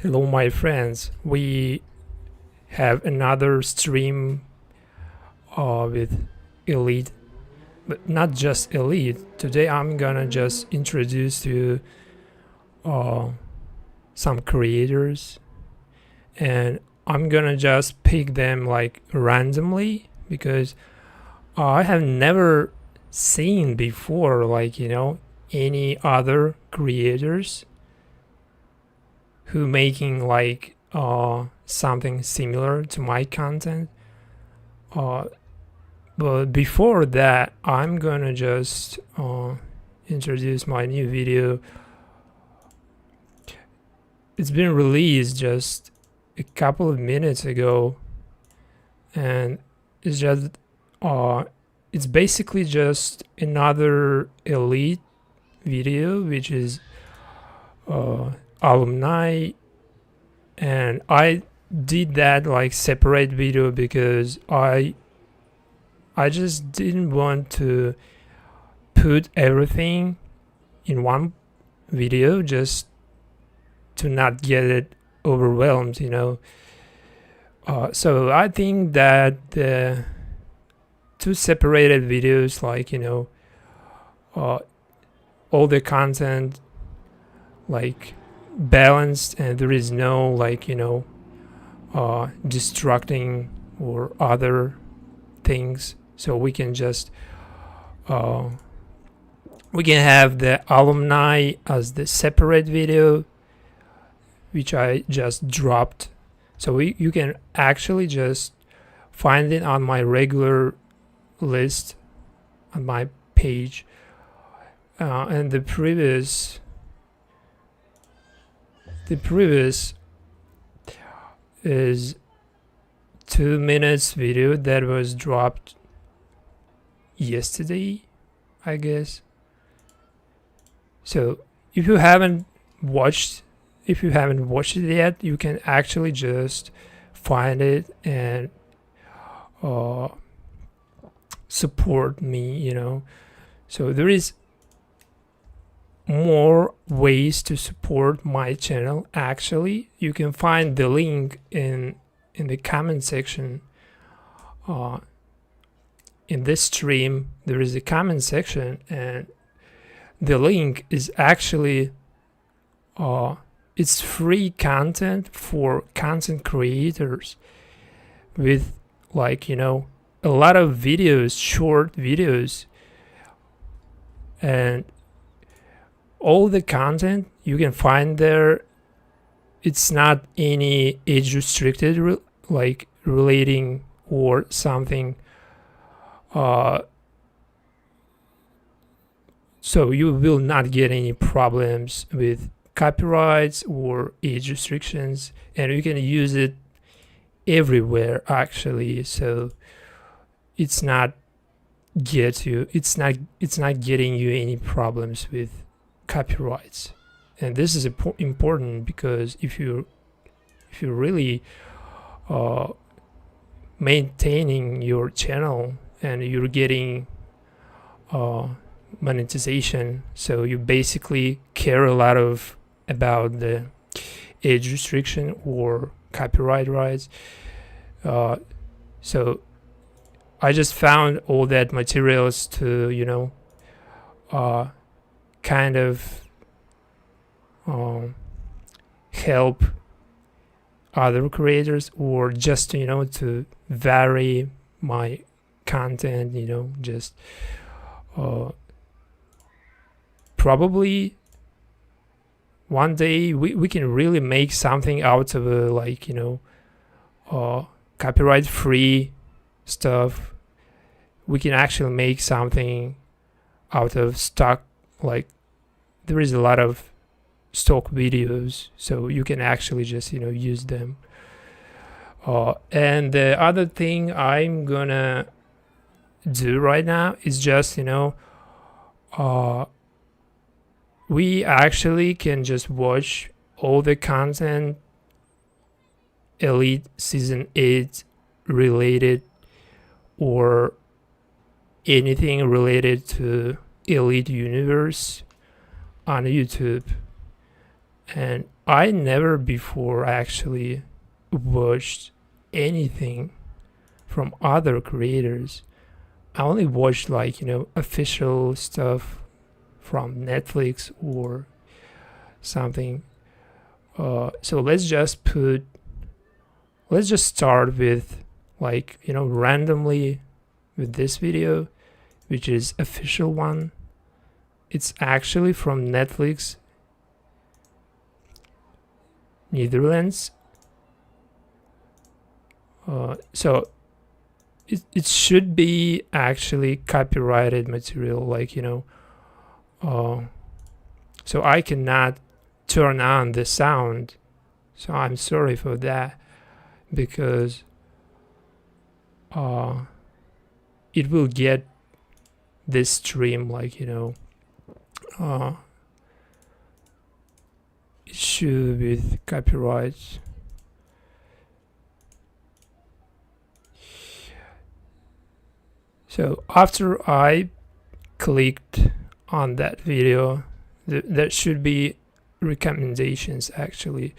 Hello, my friends. We have another stream with Elite, but not just Elite. Today, I'm gonna just introduce you uh, some creators, and I'm gonna just pick them like randomly because I have never seen before, any other creators who making like something similar to my content. Uh, but before that, I'm gonna just introduce my new video. It's been released just a couple of minutes ago, and it's just it's basically just another Elite video, which is alumni, and I did that like separate video because I just didn't want to put everything in one video just to not get it overwhelmed, so I think that the two separated videos, all the content like balanced, and there is no distracting or other things, so we can just we can have the alumni as the separate video, which I just dropped, so you can actually just find it on my regular list on my page, and the previous is 2 minutes video that was dropped yesterday, I guess. So if you haven't watched it yet, you can actually just find it and support me, so there is more ways to support my channel. Actually, you can find the link in the comment section. In this stream there is a comment section, and the link is actually it's free content for content creators with a lot of videos, short videos, and all the content you can find there. It's not any age restricted relating or something, so you will not get any problems with copyrights or age restrictions, and you can use it everywhere actually, so it's not getting you any problems with copyrights. And this is important because if you're really maintaining your channel and you're getting monetization, so you basically care a lot about the age restriction or copyright rights. So I just found all that materials to kind of help other creators, or just to vary my content, just probably one day we can really make something out of copyright free stuff. We can actually make something out of stock, there is a lot of stock videos, so you can actually just use them. And the other thing I'm gonna do right now is just we actually can just watch all the content Elite Season 8 related, or anything related to Elite Universe on YouTube. And I never before actually watched anything from other creators. I only watched like, official stuff from Netflix or something. So let's just start with like, randomly with this video, which is official one. It's actually from Netflix, Netherlands. So it should be actually copyrighted material, like, so I cannot turn on the sound. So I'm sorry for that, because it will get this stream, like, it should be with copyright. So after I clicked on that video, there should be recommendations actually.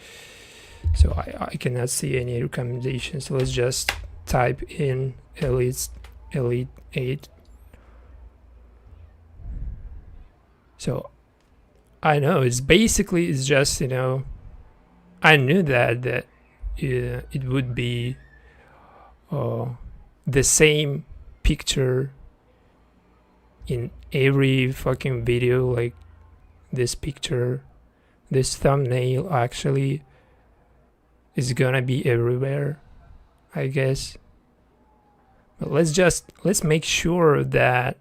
So I cannot see any recommendations. So let's just type in Elite 8. So I know it's just, I knew that it would be the same picture in every fucking video, like this picture, this thumbnail actually is gonna be everywhere, I guess. But let's make sure that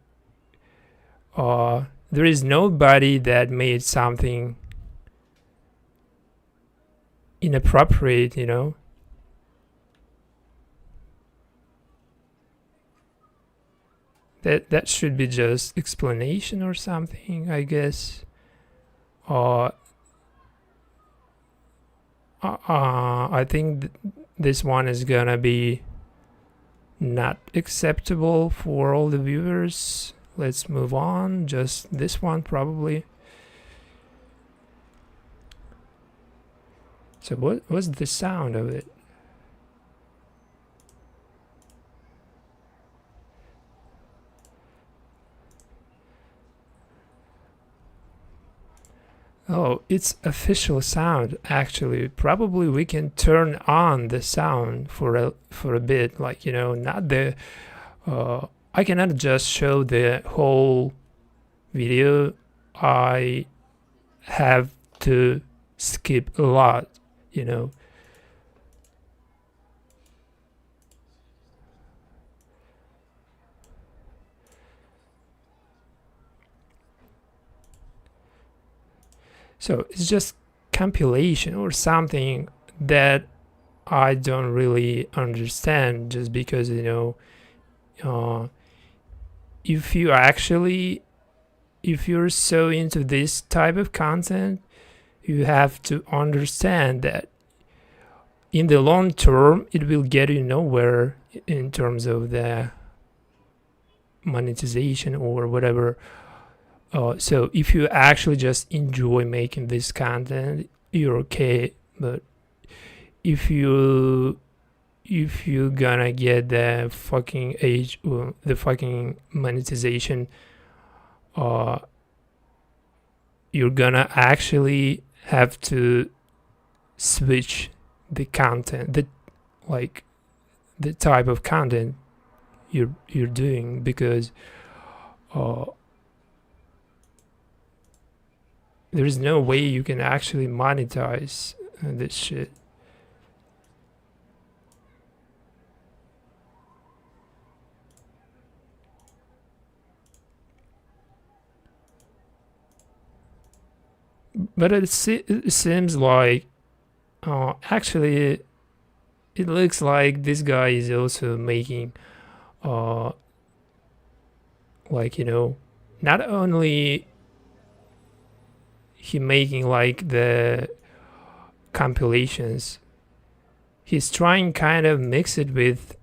there is nobody that made something inappropriate, that should be just explanation or something, I guess. I think this one is gonna be not acceptable for all the viewers. Let's move on. Just this one probably. So what was the sound of it? Oh, it's official sound actually. Probably we can turn on the sound for a bit, like, not the I cannot just show the whole video. I have to skip a lot, So it's just compilation or something that I don't really understand, just because, if you're so into this type of content, you have to understand that in the long term it will get you nowhere in terms of the monetization or whatever. So if you actually just enjoy making this content, you're okay. But if you're gonna get the fucking the fucking monetization, you're gonna actually have to switch the content, the type of content you're doing, because there's no way you can actually monetize this shit. But it seems like actually it looks like this guy is also making not only he making like the compilations, he's trying kind of mix it with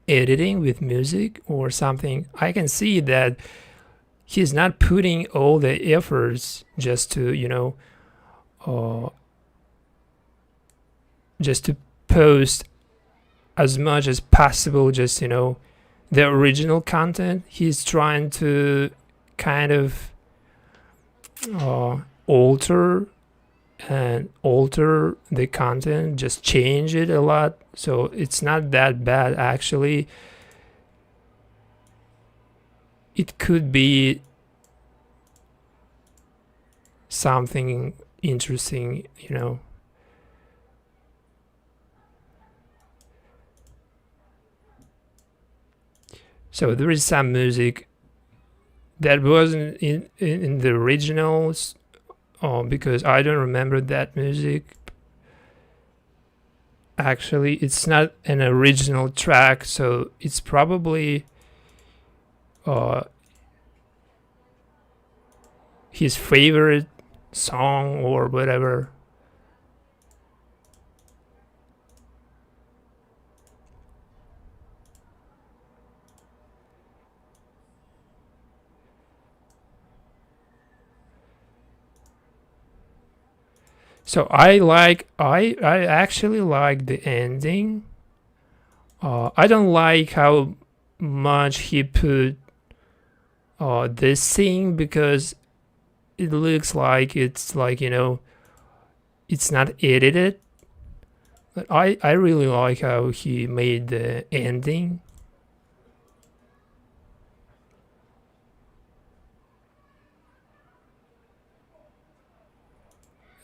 editing with music or something. I can see that he's not putting all the efforts just to just to post as much as possible, just the original content. He's trying to kind of alter the content, just change it a lot, so it's not that bad actually. It could be something interesting, So there is some music that wasn't in the originals, because I don't remember that music. Actually, it's not an original track, so it's probably his favorite song or whatever. So I actually like the ending. I don't like how much he put this thing, because it looks like it's like, it's not edited. But I really like how he made the ending.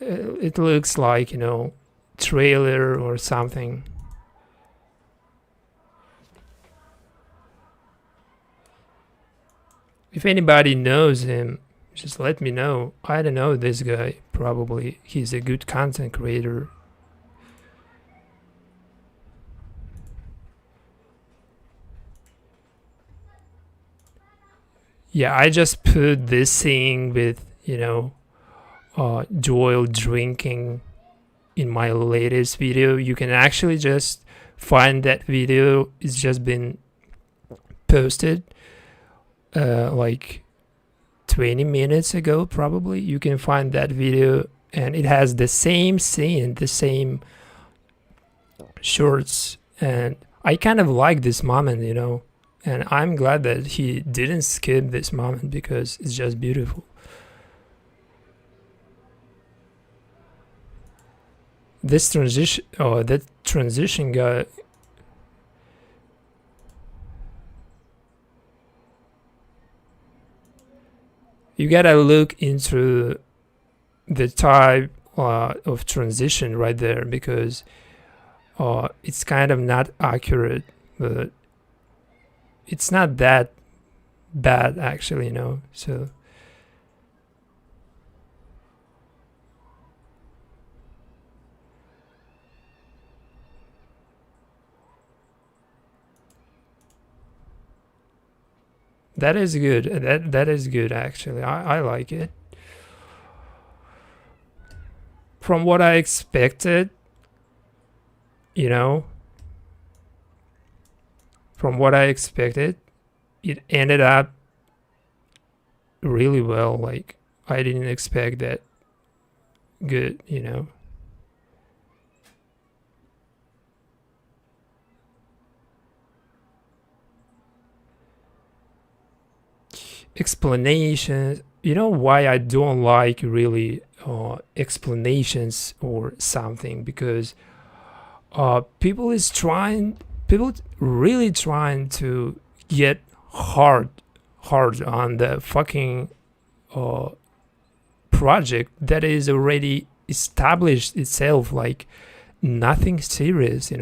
It looks like, trailer or something. If anybody knows him, just let me know. I don't know this guy. Probably he's a good content creator. Yeah, I just put this thing with, Joel drinking in my latest video. You can actually just find that video. It's just been posted like 20 minutes ago, probably. You can find that video, and it has the same scene, the same shorts, and I kind of like this moment, and I'm glad that he didn't skip this moment, because it's just beautiful. This transition, that transition guy, you gotta look into the type of transition right there, because it's kind of not accurate, but it's not that bad actually, so that is good. That is good actually. I like it. From what I expected, from what I expected, it ended up really well. Like, I didn't expect that good, Explanations. You know why I don't like really explanations or something? Because people really trying to get hard on the fucking project that is already established itself, like nothing serious.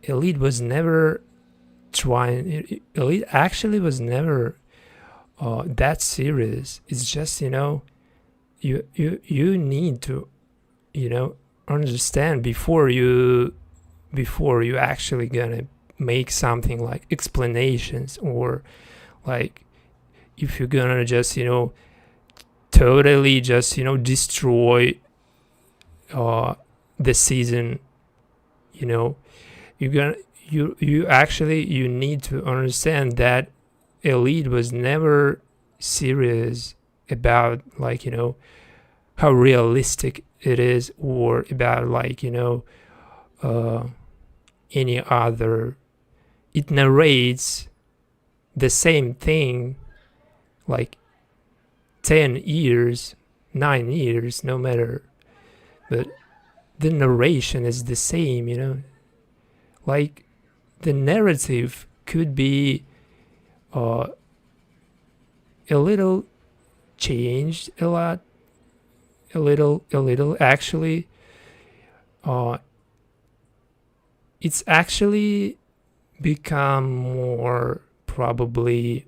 Elite was never trying. Elite actually was never that serious. It's just, you need to understand before you actually gonna make something like explanations, or like if you're gonna just totally just destroy the season, you're gonna you actually you need to understand that Elite was never serious about, like, how realistic it is, or about like, any other. It narrates the same thing like 10 years, 9 years, no matter, but the narration is the same. Like the narrative could be a little changed, a little actually. It's actually become more probably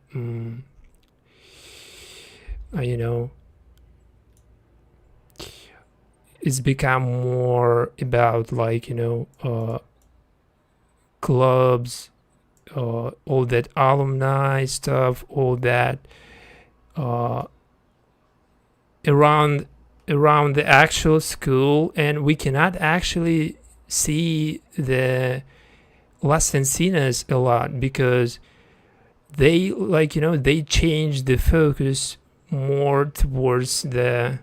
it's become more about like clubs, all that alumni stuff, all that around the actual school, and we cannot actually see the Las Encinas a lot because they they change the focus more towards the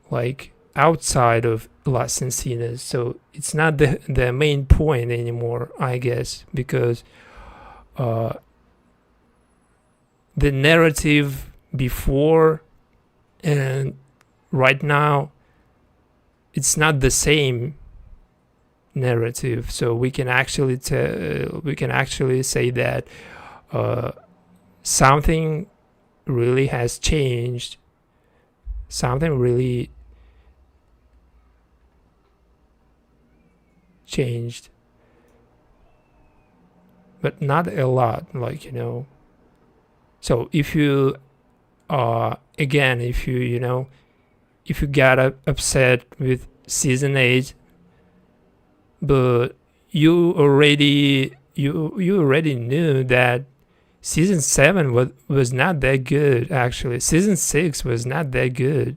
like outside of Las Encinas, so it's not the main point anymore, I guess, because the narrative before and right now, it's not the same narrative. So we can actually say that something really has changed. Something really changed, but not a lot. Like So if you again, if you if you got upset with season 8, but you already knew that season 7 was not that good. Actually, season 6 was not that good.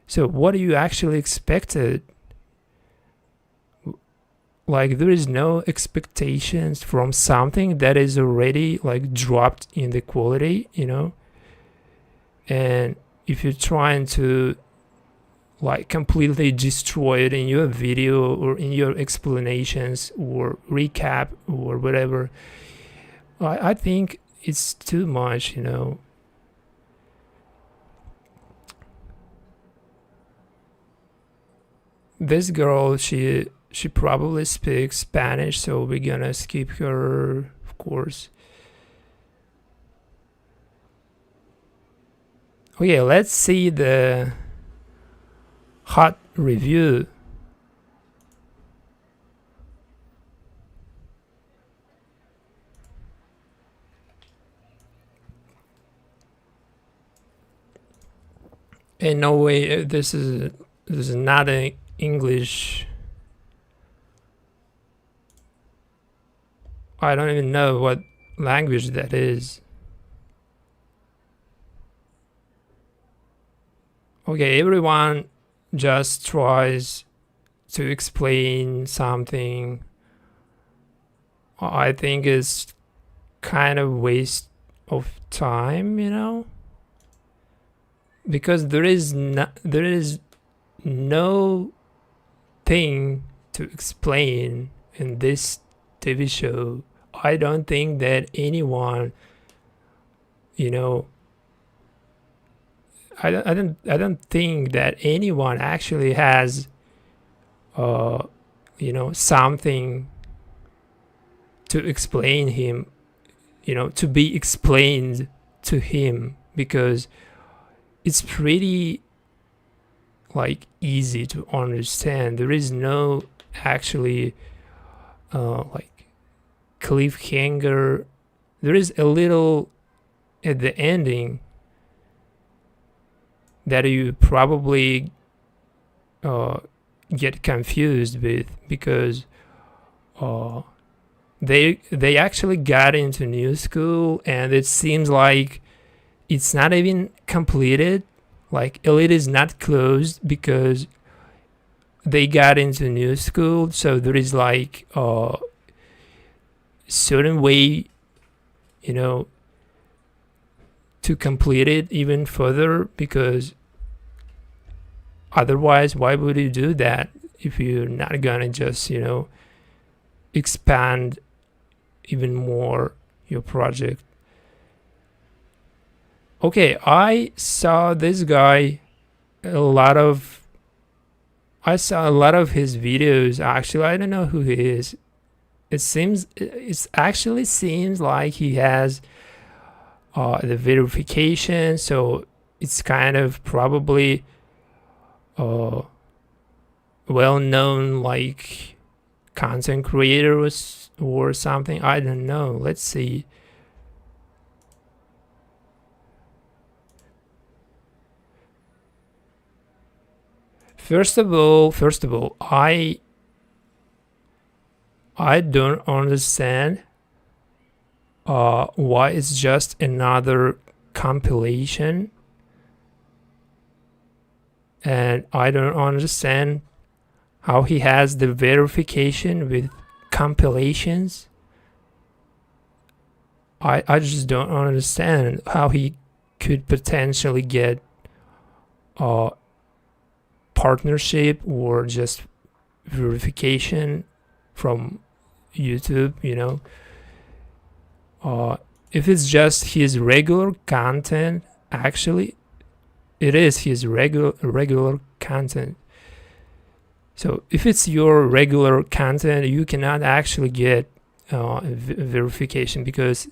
So what do you actually expected? Like there is no expectations from something that is already like dropped in the quality, and if you're trying to like completely destroy it in your video or in your explanations or recap or whatever, I think it's too much. This girl, she probably speaks Spanish, so we're gonna skip her, of course. Okay, let's see the hot review. And no way, this is not an English. I don't even know what language that is. Okay, everyone just tries to explain something. I think it's kind of waste of time, because there is no thing to explain in this TV show. I don't think that anyone, I don't think that anyone actually has something to explain him, to be explained to him, because it's pretty like easy to understand. There is no actually like cliffhanger. There is a little at the ending that you probably get confused with, because they actually got into new school, and it seems like it's not even completed. Like Elite is not closed because they got into new school, so there is like a certain way, to complete it even further, because Otherwise, why would you do that if you're not gonna just, expand even more your project? Okay, I saw this guy I saw a lot of his videos. Actually, I don't know who he is. It actually seems like he has the verification, so it's kind of probably well-known, like content creator or something. I don't know. Let's see. First of all, I don't understand why it's just another compilation, and I don't understand how he has the verification with compilations. I just don't understand how he could potentially get partnership or just verification from YouTube, if it's just his regular content. Actually, it is his regular content. So if it's your regular content, you cannot actually get verification because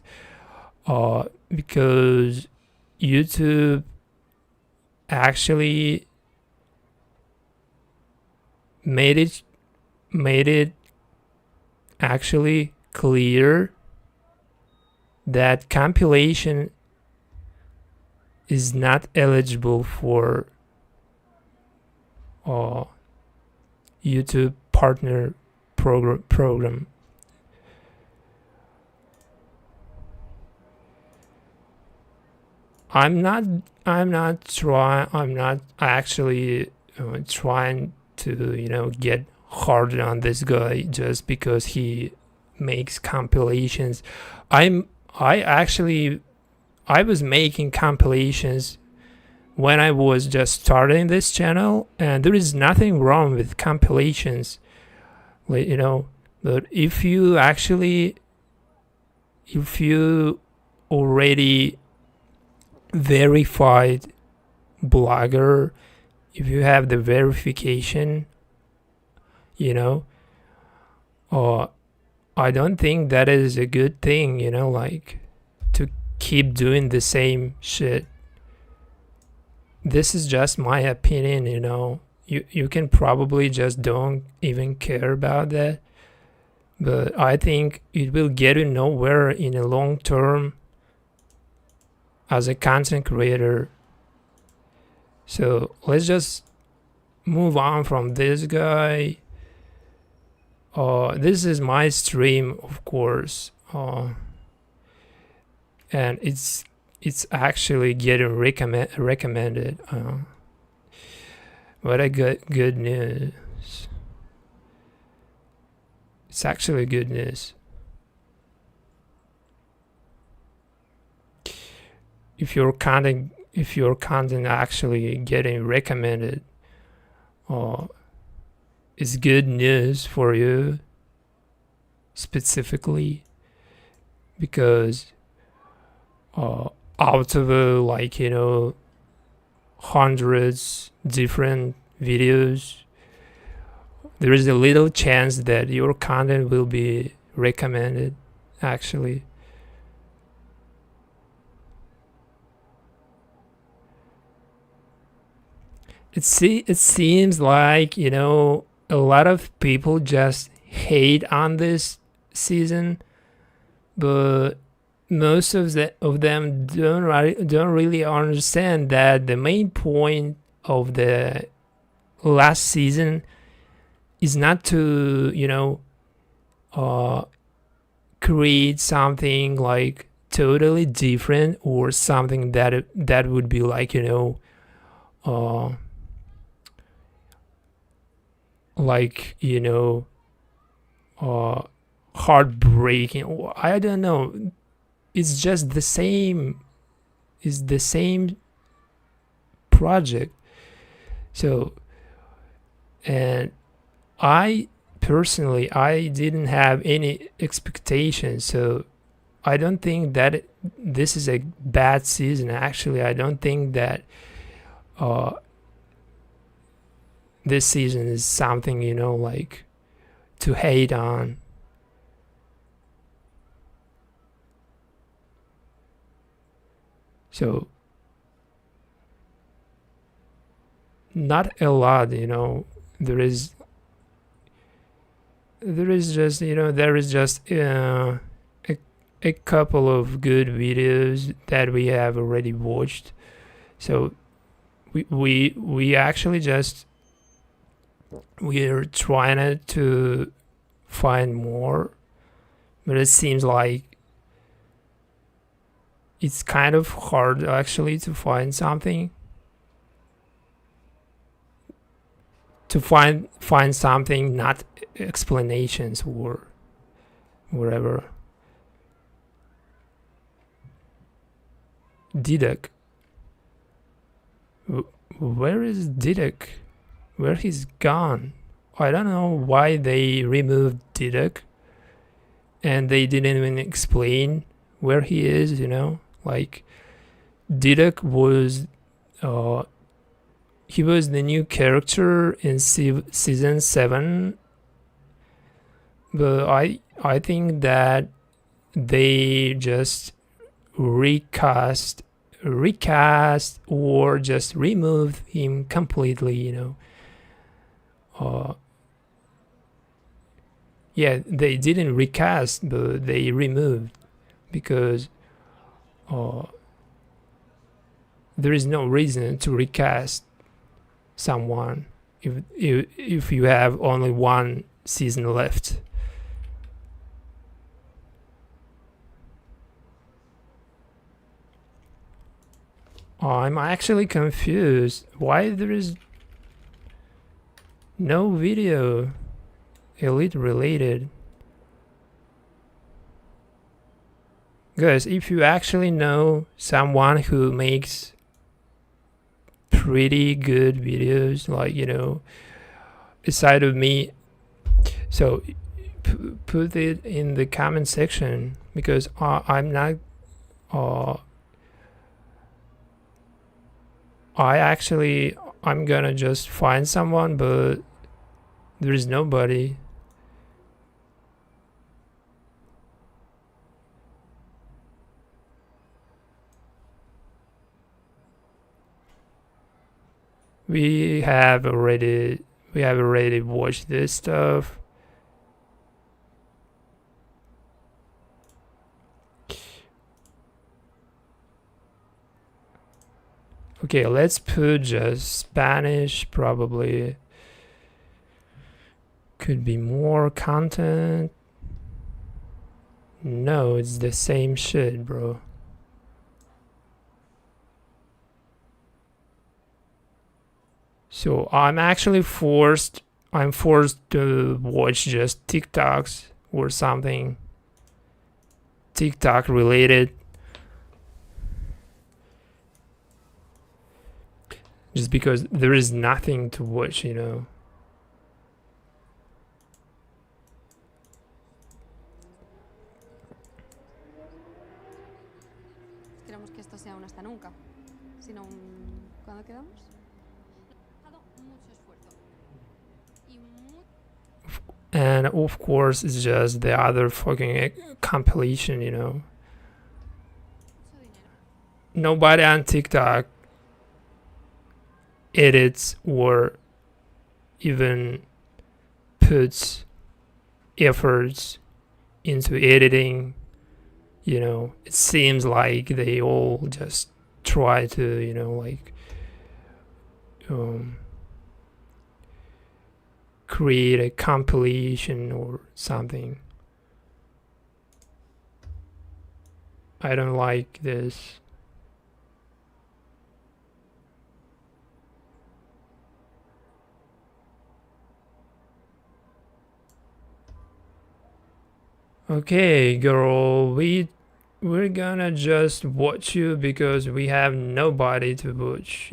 YouTube actually made it actually clear that compilation is not eligible for YouTube partner program. I'm not actually trying to get hard on this guy just because he makes compilations. I was making compilations when I was just starting this channel, and there is nothing wrong with compilations, but if you already verified blogger, if you have the verification, I don't think that is a good thing, like to keep doing the same shit. This is just my opinion, you can probably just don't even care about that, but I think it will get you nowhere in a long term as a content creator. So let's just move on from this guy. This is my stream, of course, and it's actually getting recommended. What a good news! It's actually good news. If your content actually getting recommended, it's good news for you specifically, because out of hundreds different videos, there is a little chance that your content will be recommended actually. It seems like a lot of people just hate on this season, but most of them don't really understand that the main point of the last season is not to create something like totally different or something that would be like heartbreaking. I don't know. It's just the same. It's the same project. So and I personally, I didn't have any expectations, so I don't think that this is a bad season. Actually, I don't think that this season is something, like to hate on. So not a lot, there is just, there is just a couple of good videos that we have already watched. So we actually just, we're trying to find more, but it seems like it's kind of hard actually to find something, find something, not explanations or whatever. Didac, where is Didac? Where he's gone? I don't know why they removed Didac, and they didn't even explain where he is. Like Didac was, he was the new character in season 7, but I think that they just recast or just removed him completely. Yeah, they didn't recast, but they removed, because there is no reason to recast someone if you have only one season left. I'm actually confused why there is no video Elite related. Guys, if you actually know someone who makes pretty good videos, like, aside of me, so put it in the comment section, because I'm not I'm gonna just find someone, but there is nobody. We have already watched this stuff. Okay, let's put just Spanish, probably. Could be more content. No, it's the same shit, bro. So I'm forced to watch just TikToks or something TikTok related, just because there is nothing to watch. Queremos que esto sea un hasta nunca, sino un ¿cuándo quedamos? And of course, it's just the other fucking compilation. Nobody on TikTok edits or even puts efforts into editing. It seems like they all just try to, create a compilation or something. I don't like this. Okay, girl, we're gonna just watch you because we have nobody to watch.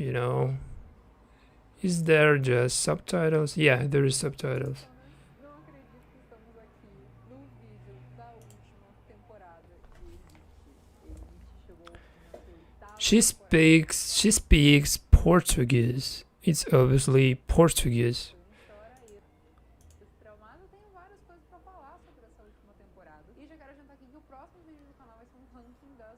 Is there just subtitles? Yeah, there is subtitles. Não acredito que estamos aqui no vídeo da última temporada de Elite. Elite chegou na sua oitava She speaks Portuguese. It's obviously Portuguese. Traumado, eu tenho várias coisas pra falar sobre essa última temporada. E já quero adiantar aqui que o próximo vídeo do canal vai ser um ranking da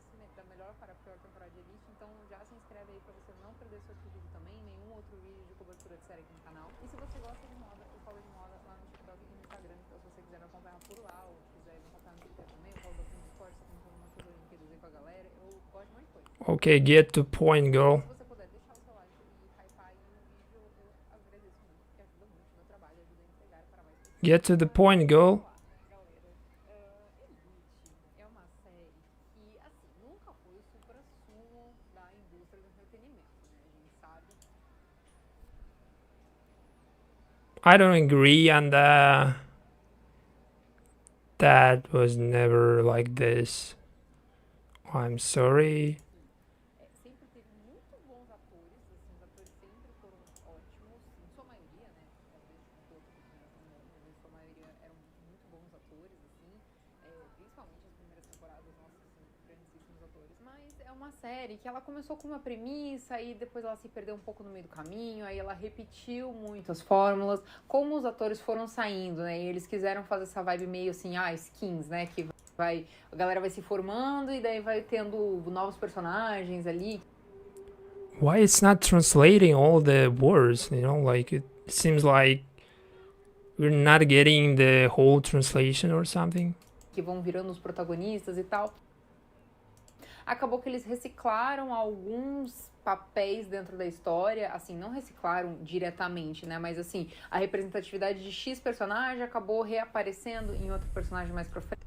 melhor para a pior temporada de Elite, então já se inscreve aí pra você não perder seu outro vídeo também, nenhum outro vídeo de cobertura de série aqui no canal. E se você gosta de moda, eu falo de moda lá no TikTok e no Instagram, então se você quiser me acompanhar por lá, ou quiser me acompanhar no Twitter também, eu falo bastante de esporte, tô contando umas coisas Olimpíadas aí com a galera, eu gosto de um monte de coisa. Okay, get to point, girl. Se você puder deixar o seu like e hypar aí no vídeo, eu agradeço muito, porque ajuda muito o meu trabalho, ajuda a entregar para mais pessoas. Get to the point, girl. É uma série que, assim, nunca foi o supra-sumo da indústria do entretenimento, né? A gente sabe. I don't agree on that. That was never like this. I'm sorry. Sempre teve muito bons atores, assim, os atores sempre foram ótimos, em sua maioria, né? Às vezes tipo, outros não, mas em sua maioria eram muito bons atores, assim, principalmente as primeiras temporadas, nossa, assim, grandíssimos atores. Mas é uma série que ela começou com uma premissa e depois ela se perdeu um pouco no meio do caminho, aí ela repetiu muitas fórmulas, como os atores foram saindo, né? E eles quiseram fazer essa vibe meio assim, skins, né? Que a galera vai se formando e daí vai tendo novos personagens ali. Why it's not translating all the words? You know, like it seems like we're not getting the whole translation or something. Que vão virando os protagonistas e tal. Acabou que eles reciclaram alguns papéis dentro da história, assim, não reciclaram diretamente, né? Mas assim, a representatividade de X personagem acabou reaparecendo em outro personagem mais pra frente.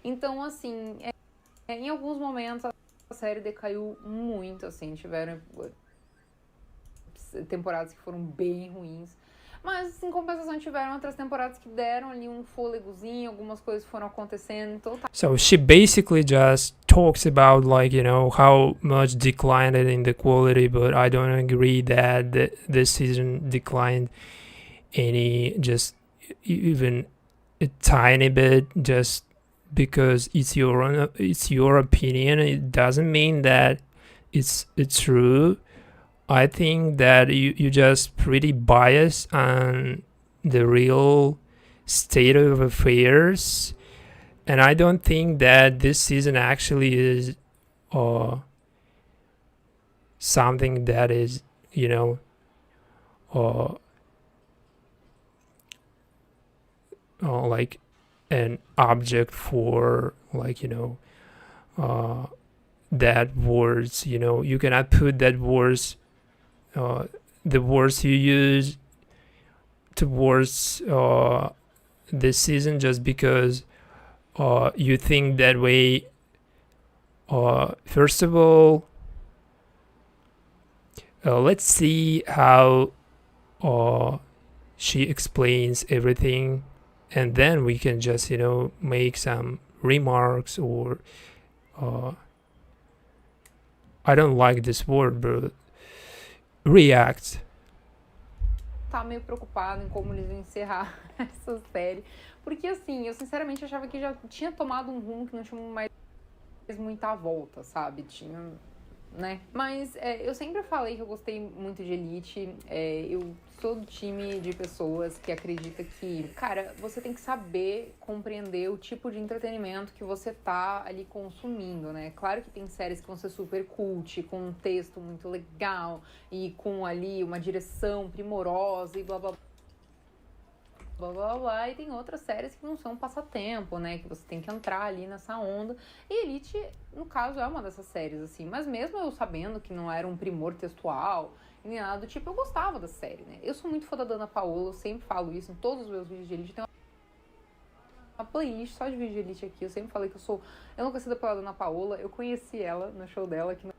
Então, assim, em alguns momentos a série decaiu muito, assim, tiveram temporadas que foram bem ruins, mas em compensação tiveram outras temporadas que deram ali um fôlegozinho, algumas coisas foram acontecendo, então tá. So she basically just talks about, like, you know, how much declined in the quality, but I don't agree that this season declined any, just even a tiny bit, just because it's your opinion. It doesn't mean that it's true. I think that you just pretty biased on the real state of affairs, and I don't think that this season actually is something that is, you know, like an object for, like, you know, that words, you know, you cannot put that words, the words you use towards this season just because you think that way. First of all, let's see how she explains everything, and then we can just, you know, make some remarks, or I don't like this word, but react. Tá meio preocupado em como eles vão encerrar essa série, porque assim, eu sinceramente achava que já tinha tomado um rumo que não tinha mais muita volta, sabe? Tinha, né? Mas eu sempre falei que eu gostei muito de Elite. Eu sou do time de pessoas que acredita que, cara, você tem que saber compreender o tipo de entretenimento que você tá ali consumindo, né? Claro que tem séries que vão ser super cult, com um texto muito legal e com ali uma direção primorosa e blá blá blá blá blá, e tem outras séries que não são passatempo, né, que você tem que entrar ali nessa onda, e Elite, no caso, é uma dessas séries, assim, mas mesmo eu sabendo que não era um primor textual, nem nada do tipo, eu gostava da série, né, eu sou muito fã da Dana Paola, eu sempre falo isso em todos os meus vídeos de Elite, tem uma playlist só de vídeo de Elite aqui, eu sempre falei que eu sou enlouquecida pela Dana Paola, eu conheci ela no show dela aqui no...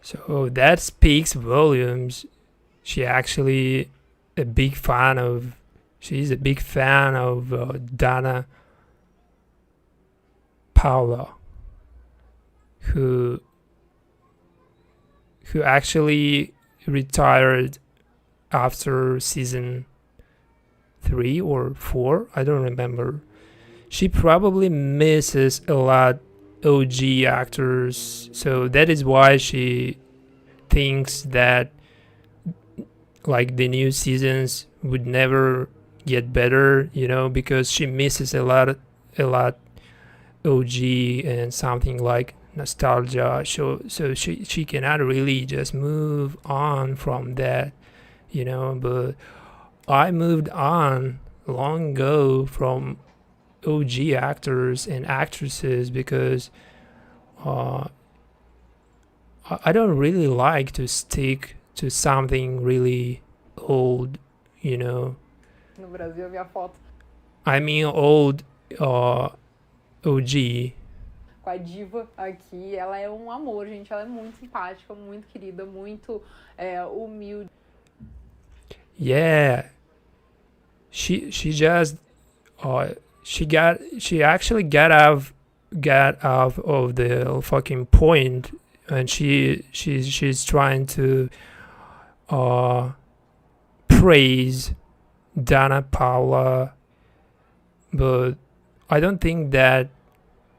So that speaks volumes. She's a big fan of Dana Paula, who actually retired after season 3 or 4, I don't remember. She probably misses a lot OG actors, so that is why she thinks that like the new seasons would never get better, because she misses a lot OG and something like nostalgia. So she cannot really just move on from that, but I moved on long ago from OG actors and actresses because I don't really like to stick to something really old, No Brasil, a minha foto I mean old OG. com a diva aqui, ela é um amor, gente. Ela é muito simpática, muito querida, muito humilde. Yeah, she just she actually got out of the fucking point, and she's trying to praise Dana Paula, but I don't think that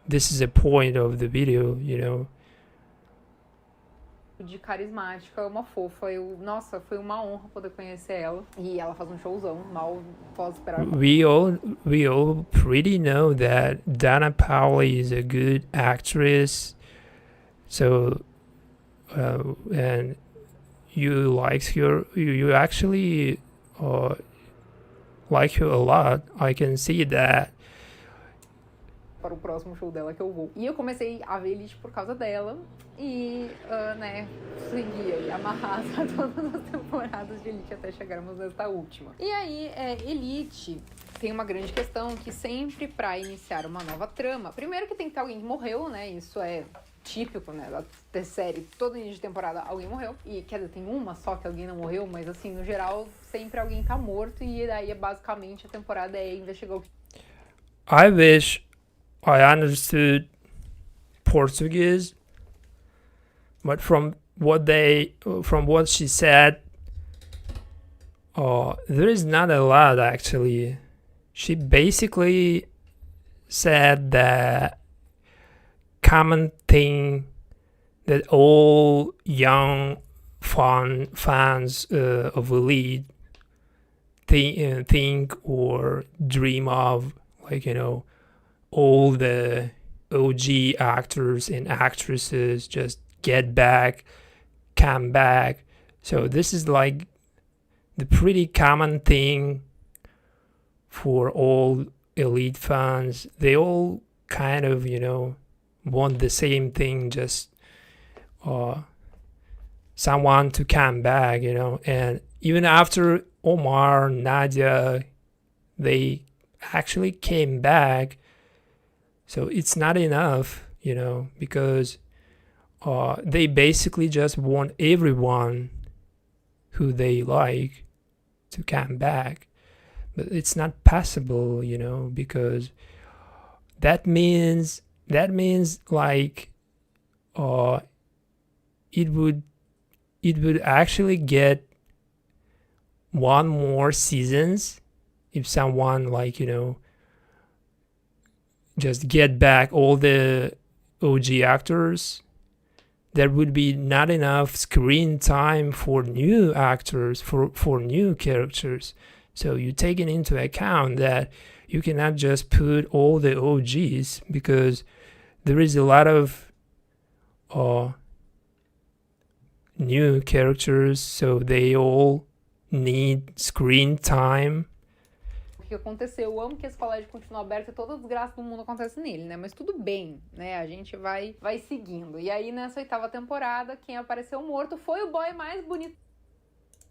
this is the point of the video, De carismática, uma fofa. Nossa, foi uma honra poder conhecer ela. E ela faz um showzão, mal posso esperar. We all pretty know that Dana Paula is a good actress, so and you you actually like her a lot. I can see that. Para o próximo show dela que eu vou. E eu comecei a ver Elite por causa dela. E, segui aí, amarrada todas as temporadas de Elite até chegarmos nesta última. E aí, Elite tem uma grande questão que sempre para iniciar uma nova trama, primeiro que tem que ter alguém que morreu, né? Isso é típico, né? Da série, todo início de temporada alguém morreu. E, quer dizer, tem uma só que alguém não morreu, mas assim, no geral, sempre alguém tá morto. E daí, basicamente, a temporada é investigar o que... I wish I understood Portuguese, but from what she said, there is not a lot actually. She basically said that common thing that all young fans of Elite think or dream of, like, all the OG actors and actresses just come back. So this is like the pretty common thing for all Elite fans. They all kind of, want the same thing, just someone to come back, and even after Omar, Nadia, they actually came back. So it's not enough, because they basically just want everyone who they like to come back. But it's not possible, because that means like it would actually get one more seasons if someone, like, just get back all the OG actors. There would be not enough screen time for new actors, for new characters. So you take it into account that you cannot just put all the OGs, because there is a lot of new characters, so they all need screen time. Que aconteceu. Eu amo que esse colégio continua aberto e toda a desgraça do mundo acontece nele, né? Mas tudo bem, né? A gente vai seguindo. E aí, nessa 8ª temporada, quem apareceu morto foi o boy mais bonito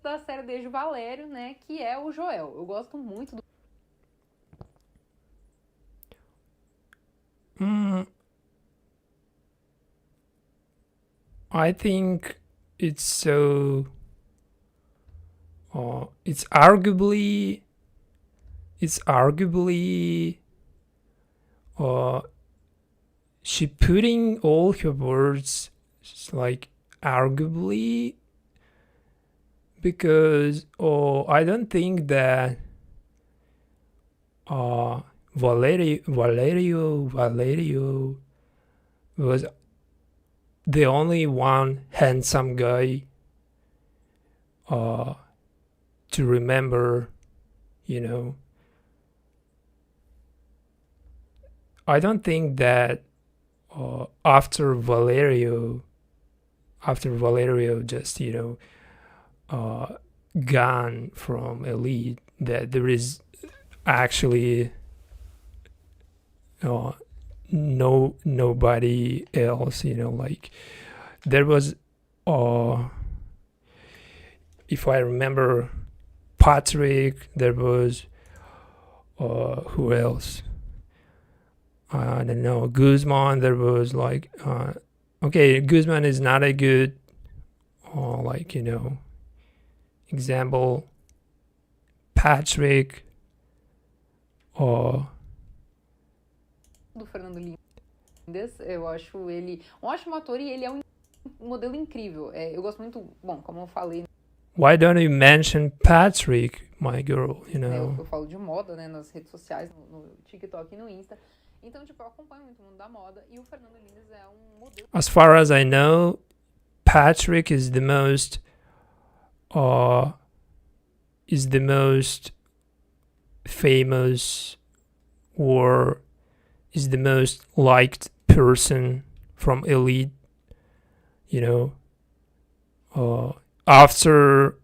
da série desde o Valério, né? Que é o Joel. Eu gosto muito do... I think it's so... it's arguably she putting all her words like arguably because I don't think that Valerio was the only one handsome guy to remember, you know. I don't think that after Valerio just, you know, gone from Elite, that there is actually nobody else, you know. Like, there was if I remember, Patrick, there was who else, I don't know, Guzman, there was like okay, Guzman is not a good like, you know, example. Patrick do Fernando Lindes, eu acho ele um ótimo ator e ele é um modelo incrível. Eu gosto muito, bom, como eu falei. Why don't you mention Patrick, my girl, you know? Eu falo de moda, né, nas redes sociais, no TikTok e no Insta. Então, tipo, eu acompanho muito o mundo da moda e o Fernando Lindes é um modelo. As far as I know, Patrick is the most famous, or is the most liked person from Elite, you know, after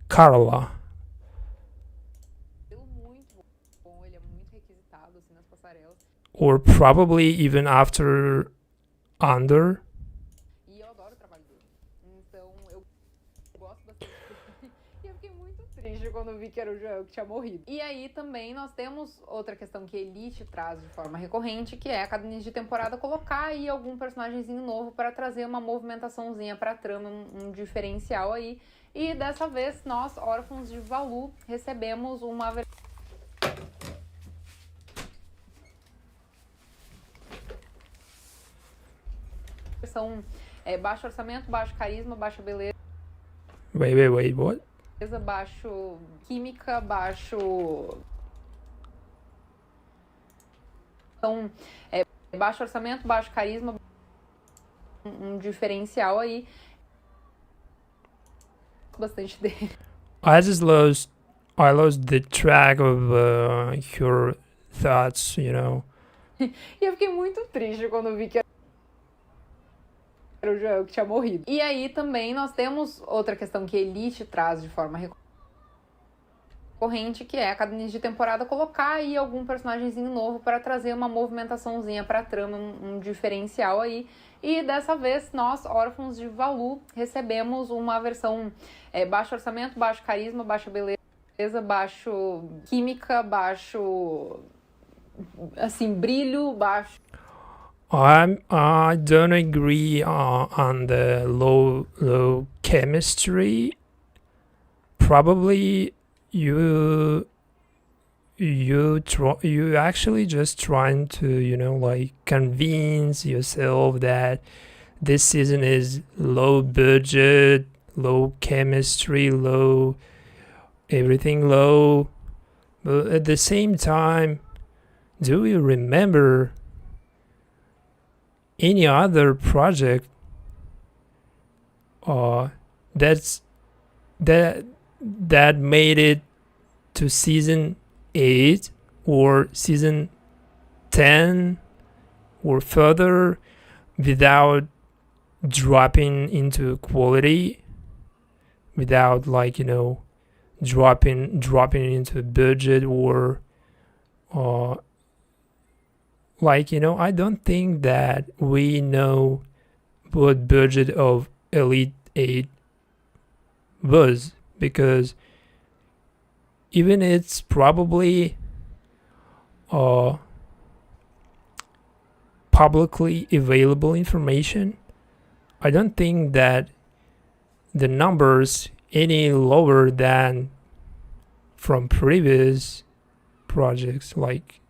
Carla. Muito bom, ele é muito requisitado assim nas passarelas. Or probably even after Under. E eu adoro o trabalho dele. Então eu gosto bastante. E eu fiquei muito triste quando eu vi que era o Joel que tinha morrido. E aí também nós temos outra questão que a Elite traz de forma recorrente, que é a cada início de temporada colocar aí algum personagemzinho novo para trazer uma movimentaçãozinha pra trama, um diferencial aí. E dessa vez nós, órfãos de Valu, recebemos uma versão baixo orçamento, baixo carisma, baixa beleza. Wait, what? Baixo química, baixo. Então, baixo orçamento, baixo carisma, um diferencial aí. Bastante dele. I lost the track of your thoughts, you know. E eu fiquei muito triste quando eu vi que era o Joel que tinha morrido. E aí também nós temos outra questão que a Elite traz de forma recorrente, que é a cada início de temporada colocar aí algum personagemzinho novo para trazer uma movimentaçãozinha pra trama, um diferencial aí. E dessa vez nós, órfãos de Valu, recebemos uma versão baixo orçamento, baixo carisma, baixa beleza, baixo química, baixo assim, brilho, baixo. I don't agree on the low chemistry. Probably you actually just trying to, you know, like, convince yourself that this season is low budget, low chemistry, low everything low. But at the same time, do you remember any other project that made it to season 8 or season 10 or further without dropping into quality, without, like, you know, dropping into budget, or like, you know, I don't think that we know what budget of Elite 8 was, because even it's probably publicly available information, I don't think that the numbers any lower than from previous projects, like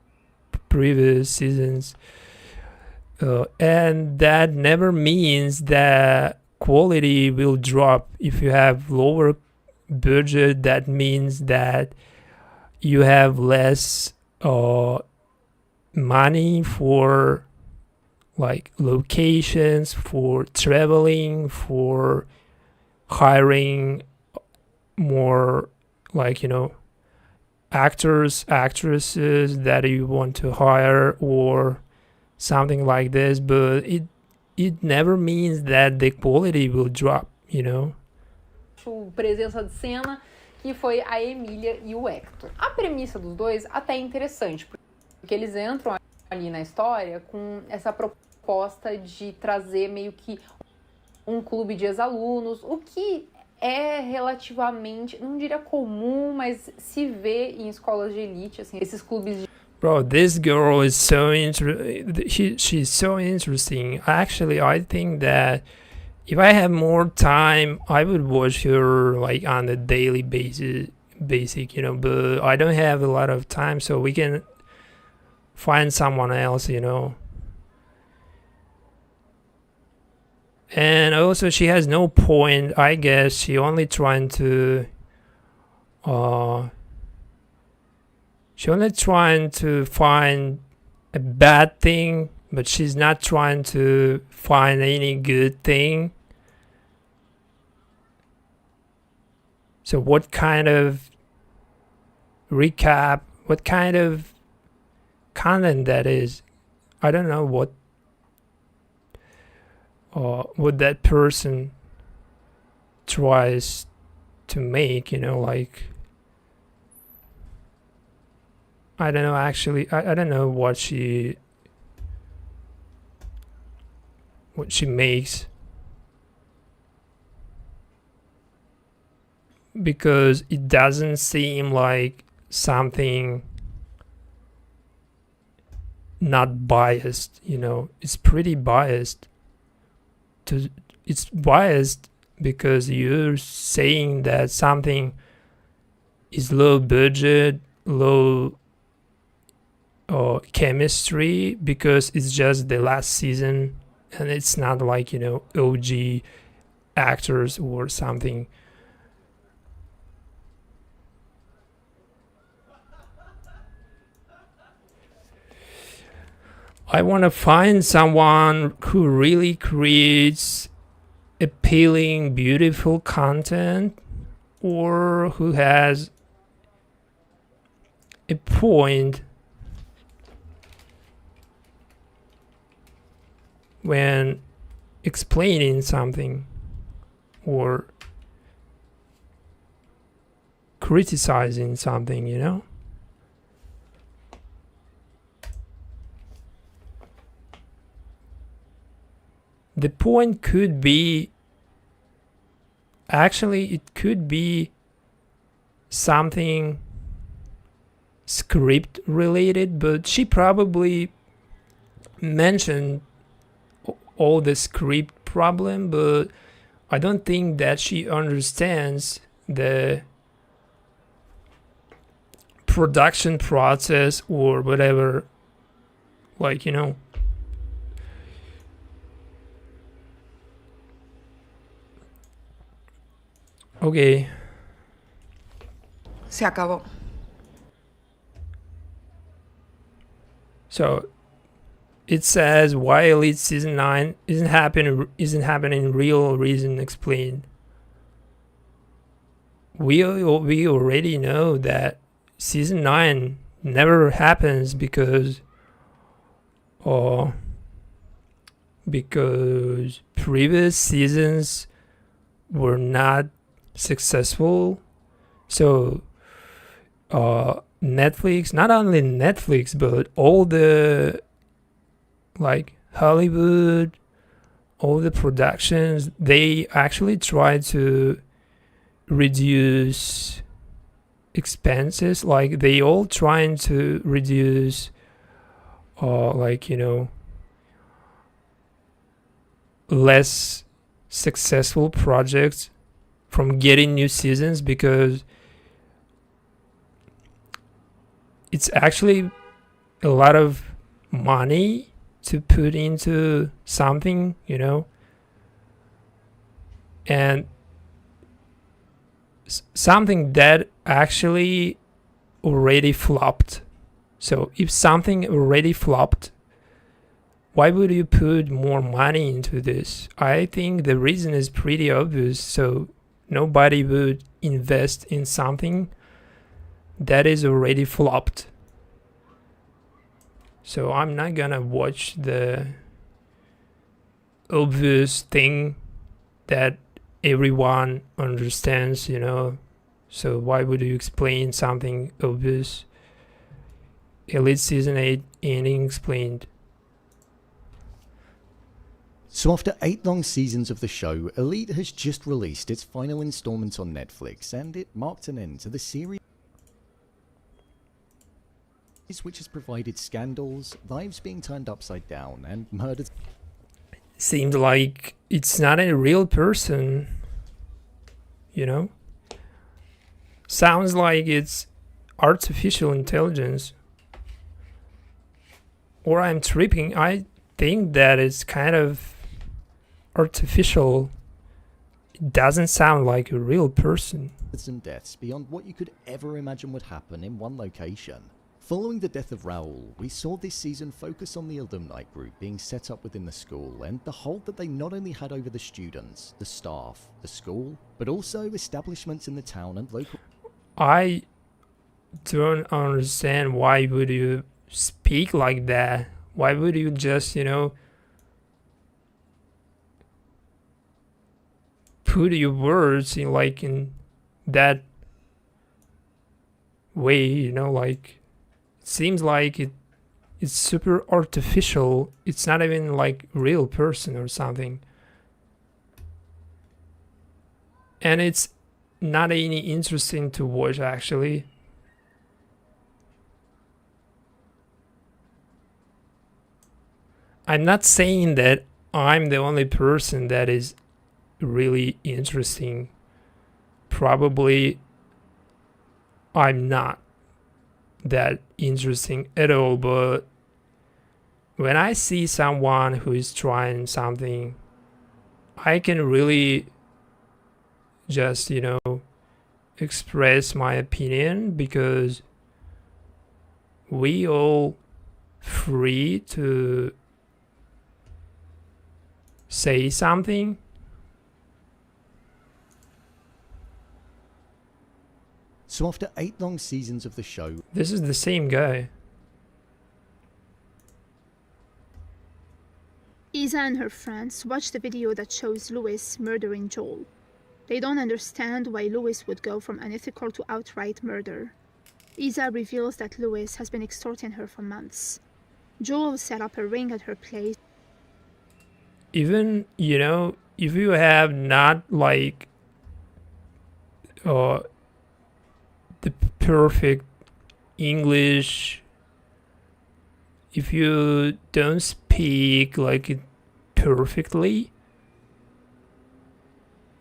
previous seasons, and that never means that quality will drop. If you have lower budget, that means that you have less money for like locations, for traveling, for hiring more, like, actors, actresses that you want to hire or something like this. But it never means that the quality will drop, Presença de cena, que foi a Emília e o Hector. A premissa dos dois até é interessante, porque eles entram ali na história com essa proposta de trazer meio que um clube de ex-alunos, o que é relativamente, não diria comum, mas se vê em escolas de elite, assim, esses clubes de... Bro, this girl is so she's so interesting. Actually, I think that if I have more time, I would watch her like on a daily basis, but I don't have a lot of time, so we can find someone else, And also, she has no point. I guess she only trying to find a bad thing, but she's not trying to find any good thing. So what kind of recap, what kind of content that is? I don't know what that person tries to make, like, I don't know, actually. I don't know what she makes, because it doesn't seem like something not biased, It's pretty biased. It's biased because you're saying that something is low budget, low chemistry, because it's just the last season and it's not like, OG actors or something. I want to find someone who really creates appealing, beautiful content, or who has a point when explaining something or criticizing something, The point could be, actually, it could be something script related, but she probably mentioned all the script problem, but I don't think that she understands the production process or whatever, like, Okay. Se acabó. So it says why Elite Season 9 isn't happening real reason explained. We already know that Season 9 never happens because previous seasons were not successful. So Netflix, not only Netflix, but all the, like, Hollywood, all the productions, they actually try to reduce expenses. Like, they all trying to reduce less successful projects from getting new seasons, because it's actually a lot of money to put into something, and something that actually already flopped. So if something already flopped, why would you put more money into this? I think the reason is pretty obvious. So nobody would invest in something that is already flopped. So I'm not gonna watch the obvious thing that everyone understands, you know. So why would you explain something obvious? Elite Season 8 ending explained. So after 8 long seasons of the show, Elite has just released its final installment on Netflix, and it marked an end to the series, which has provided scandals, lives being turned upside down, and murders. Seems like it's not a real person, you know? Sounds like it's artificial intelligence. Or I'm tripping. I think that it's kind of artificial. It doesn't sound like a real person. And deaths beyond what you could ever imagine would happen in one location. Following the death of Raoul, we saw this season focus on the alumni group being set up within the school and the hold that they not only had over the students, the staff, the school, but also establishments in the town and local. I don't understand why would you speak like that. Why would you just, you know, put your words in like in that way, you know, like it seems like it's super artificial. It's not even like real person or something. And it's not any interesting to watch actually. I'm not saying that I'm the only person that is really interesting. Probably I'm not that interesting at all, but when I see someone who is trying something, I can really just, you know, express my opinion, because we all free to say something. So after 8 long seasons of the show, this is the same guy. Isa and her friends watch the video that shows Louis murdering Joel. They don't understand why Louis would go from unethical to outright murder. Isa reveals that Louis has been extorting her for months. Joel set up a ring at her place. Even, you know, if you have not like the perfect English, if you don't speak like it perfectly,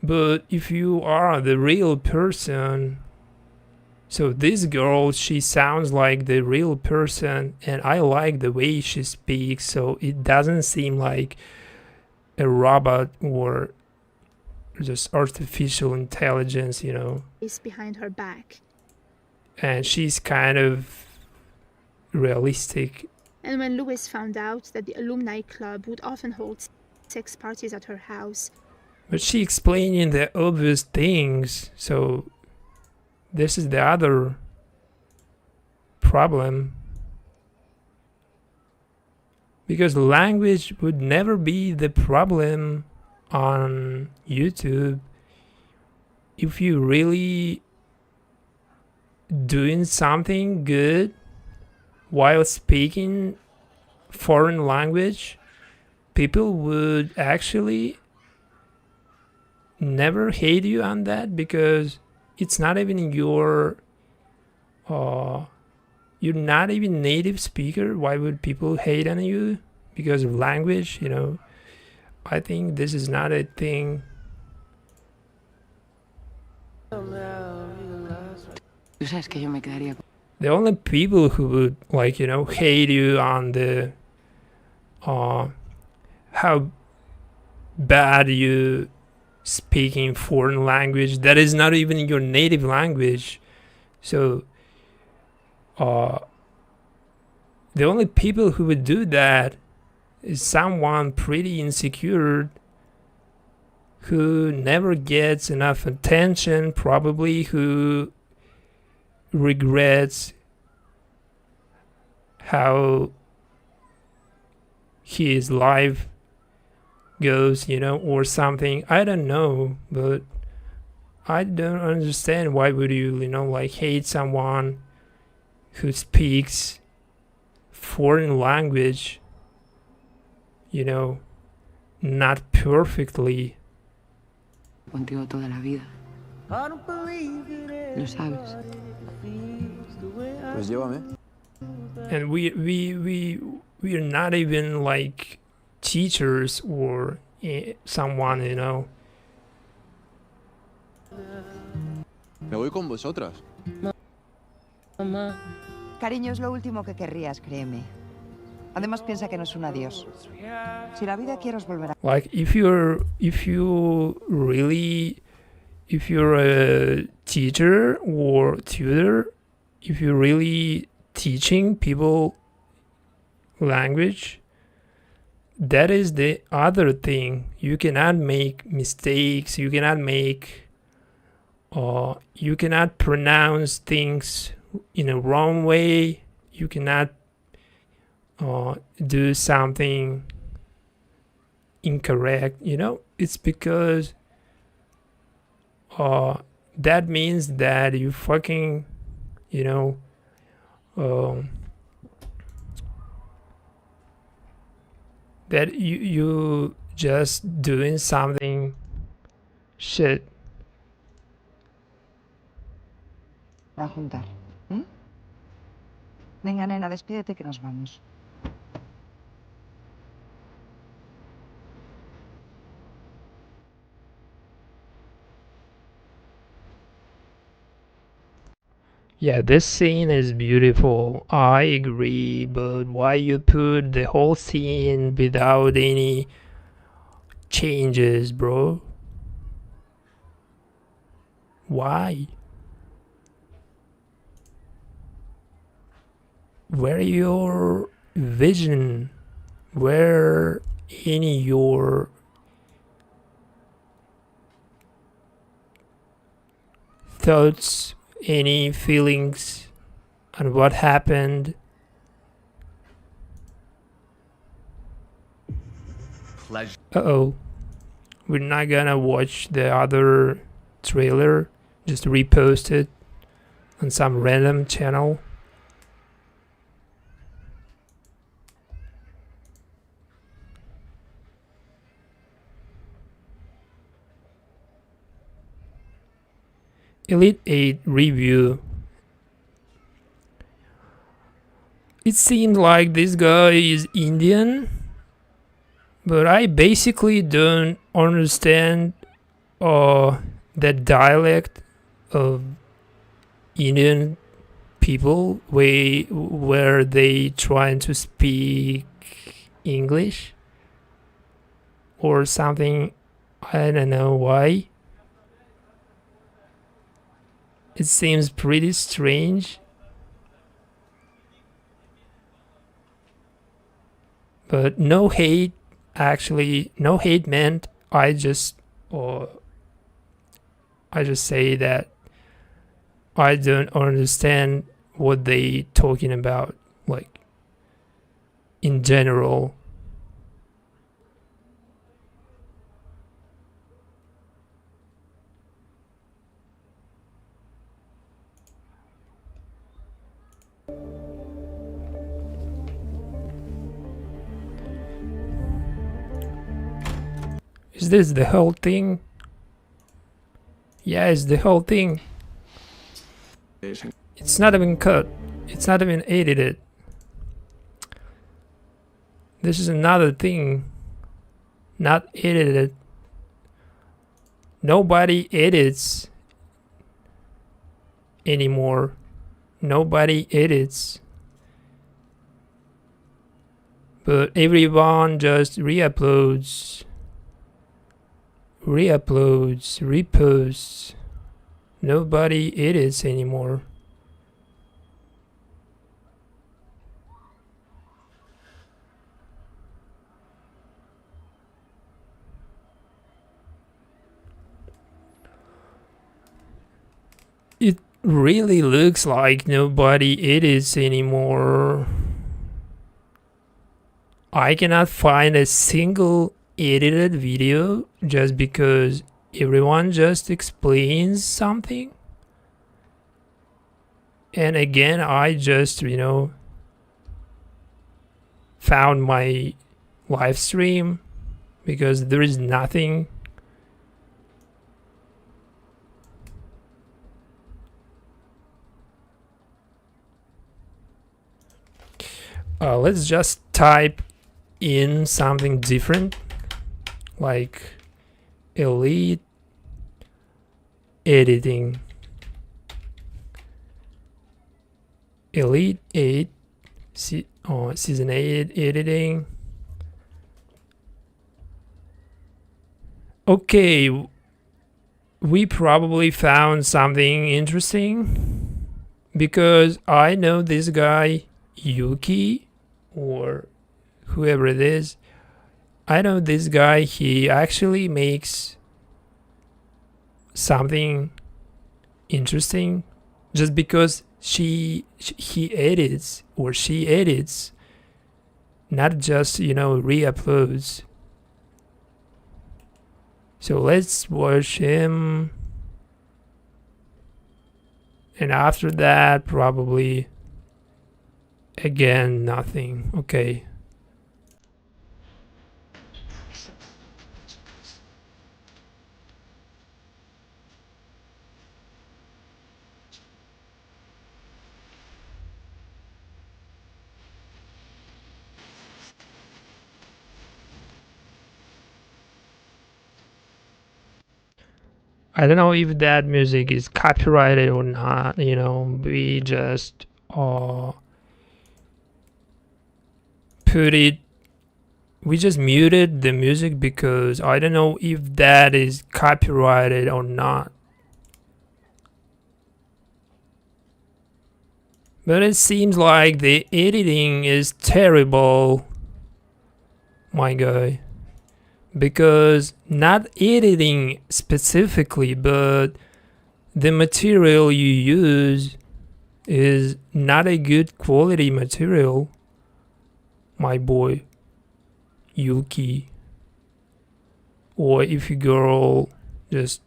but if you are the real person, so this girl, she sounds like the real person, and I like the way she speaks, so it doesn't seem like a robot or just artificial intelligence, you know. Behind her back. And she's kind of realistic. And when Louis found out that the alumni club would often hold sex parties at her house. But she explaining the obvious things, so this is the other problem. Because language would never be the problem on YouTube if you really doing something good while speaking foreign language, people would actually never hate you on that, because it's not even your you're not even native speaker. Why would people hate on you because of language, you know? I think this is not a thing. The only people who would, like, you know, hate you on the how bad you speaking foreign language that is not even your native language. So the only people who would do that is someone pretty insecure, who never gets enough attention, probably, who regrets how his life goes, you know, or something. I don't know, but I don't understand why would you, you know, like hate someone who speaks foreign language, you know, not perfectly. Contigo toda la vida. Lo sabes. Pues llévame. And we're not even like teachers or someone, you know. Me voy con vosotras. Mamá. Cariño, es lo último que querrías, créeme. Además, piensa que no es un adiós. Si la vida quiere, os volverá. Like if you're a teacher or tutor, if you're really teaching people language, that is the other thing. You cannot make mistakes. You cannot pronounce things in a wrong way. You cannot do something incorrect, you know. It's because that means that you fucking, you know, that you just doing something shit. Va a juntar. ¿Mm? Venga, nena, despídete que nos vamos. Yeah, this scene is beautiful. I agree, but why you put the whole scene without any changes, bro? Why? Where your vision? Where any your thoughts, any feelings on what happened? Uh-oh. We're not gonna watch the other trailer, just repost it on some random channel. Elite 8 review. It seemed like this guy is Indian, but I basically don't understand the dialect of Indian people where they trying to speak English or something. I don't know why. It seems pretty strange. But no hate, actually, no hate meant. I just say that I don't understand what they talking about, like, in general. Is this the whole thing? Yeah, it's the whole thing. It's not even cut. It's not even edited. This is another thing. Not edited. Nobody edits anymore. Nobody edits. But everyone just re-uploads re-uploads, reposts. Nobody edits anymore. It really looks like nobody edits anymore. I cannot find a single edited video just because everyone just explains something. And again, I just, found my live stream because there is nothing. Let's just type in something different, like elite editing, elite 8 season 8 editing. Okay, we probably found something interesting because I know this guy Yuki, or whoever it is. I know this guy, he actually makes something interesting just because he edits, or she edits, not just re-uploads. So let's watch him, and after that probably again nothing. Okay. I don't know if that music is copyrighted or not. We just put it, we just muted the music because I don't know if that is copyrighted or not. But it seems like the editing is terrible, my guy. Because not editing specifically, but the material you use is not a good quality material, my boy Yuki. Or if you girl just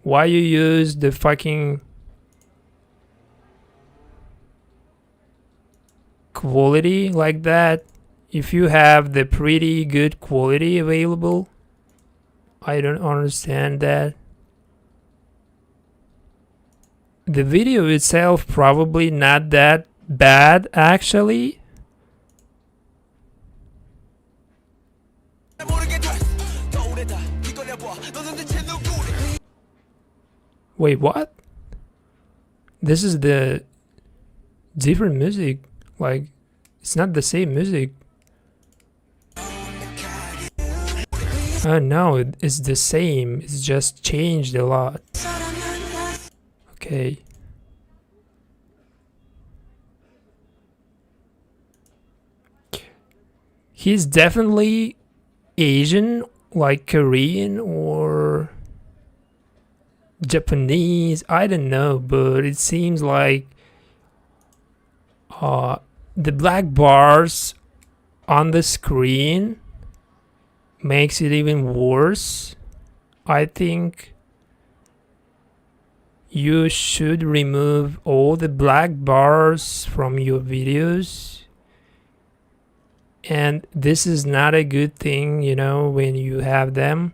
why you use the fucking quality like that if you have the pretty good quality available? I don't understand that. The video itself probably not that bad actually. Wait, what? This is the different music. Like, it's not the same music. Oh no, it's the same. It's just changed a lot. Okay. He's definitely Asian, like Korean or Japanese. I don't know, but it seems like the black bars on the screen makes it even worse. I think you should remove all the black bars from your videos. And this is not a good thing, when you have them.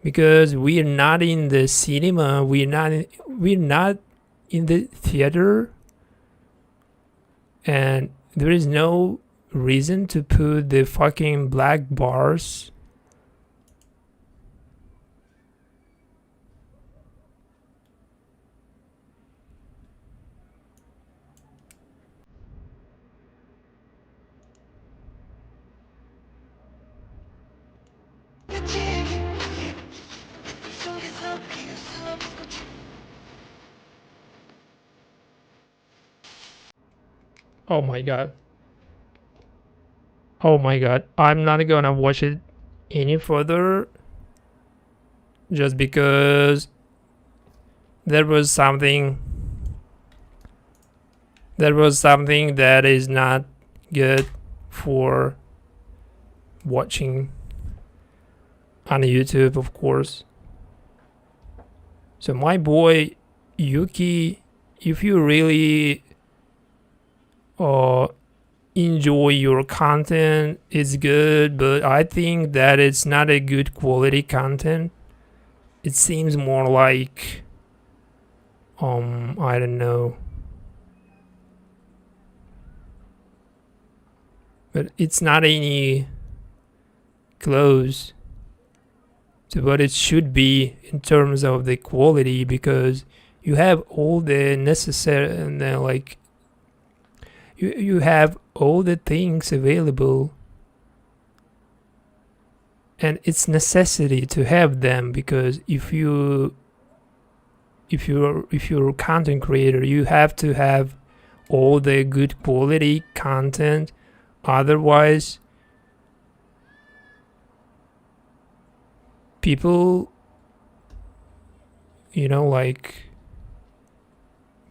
Because we're not in the cinema, we're not in the theater. And there is no reason to put the fucking black bars. Oh my god. Oh my god. I'm not gonna watch it any further just because there was something that is not good for watching on YouTube, of course. So my boy Yuki, if you really enjoy your content, it's good, but I think that it's not a good quality content. It seems more like I don't know, but it's not any close to what it should be in terms of the quality, because you have all the necessary and like you have all the things available, and it's necessity to have them, because if you're a content creator, you have to have all the good quality content. Otherwise, people, like,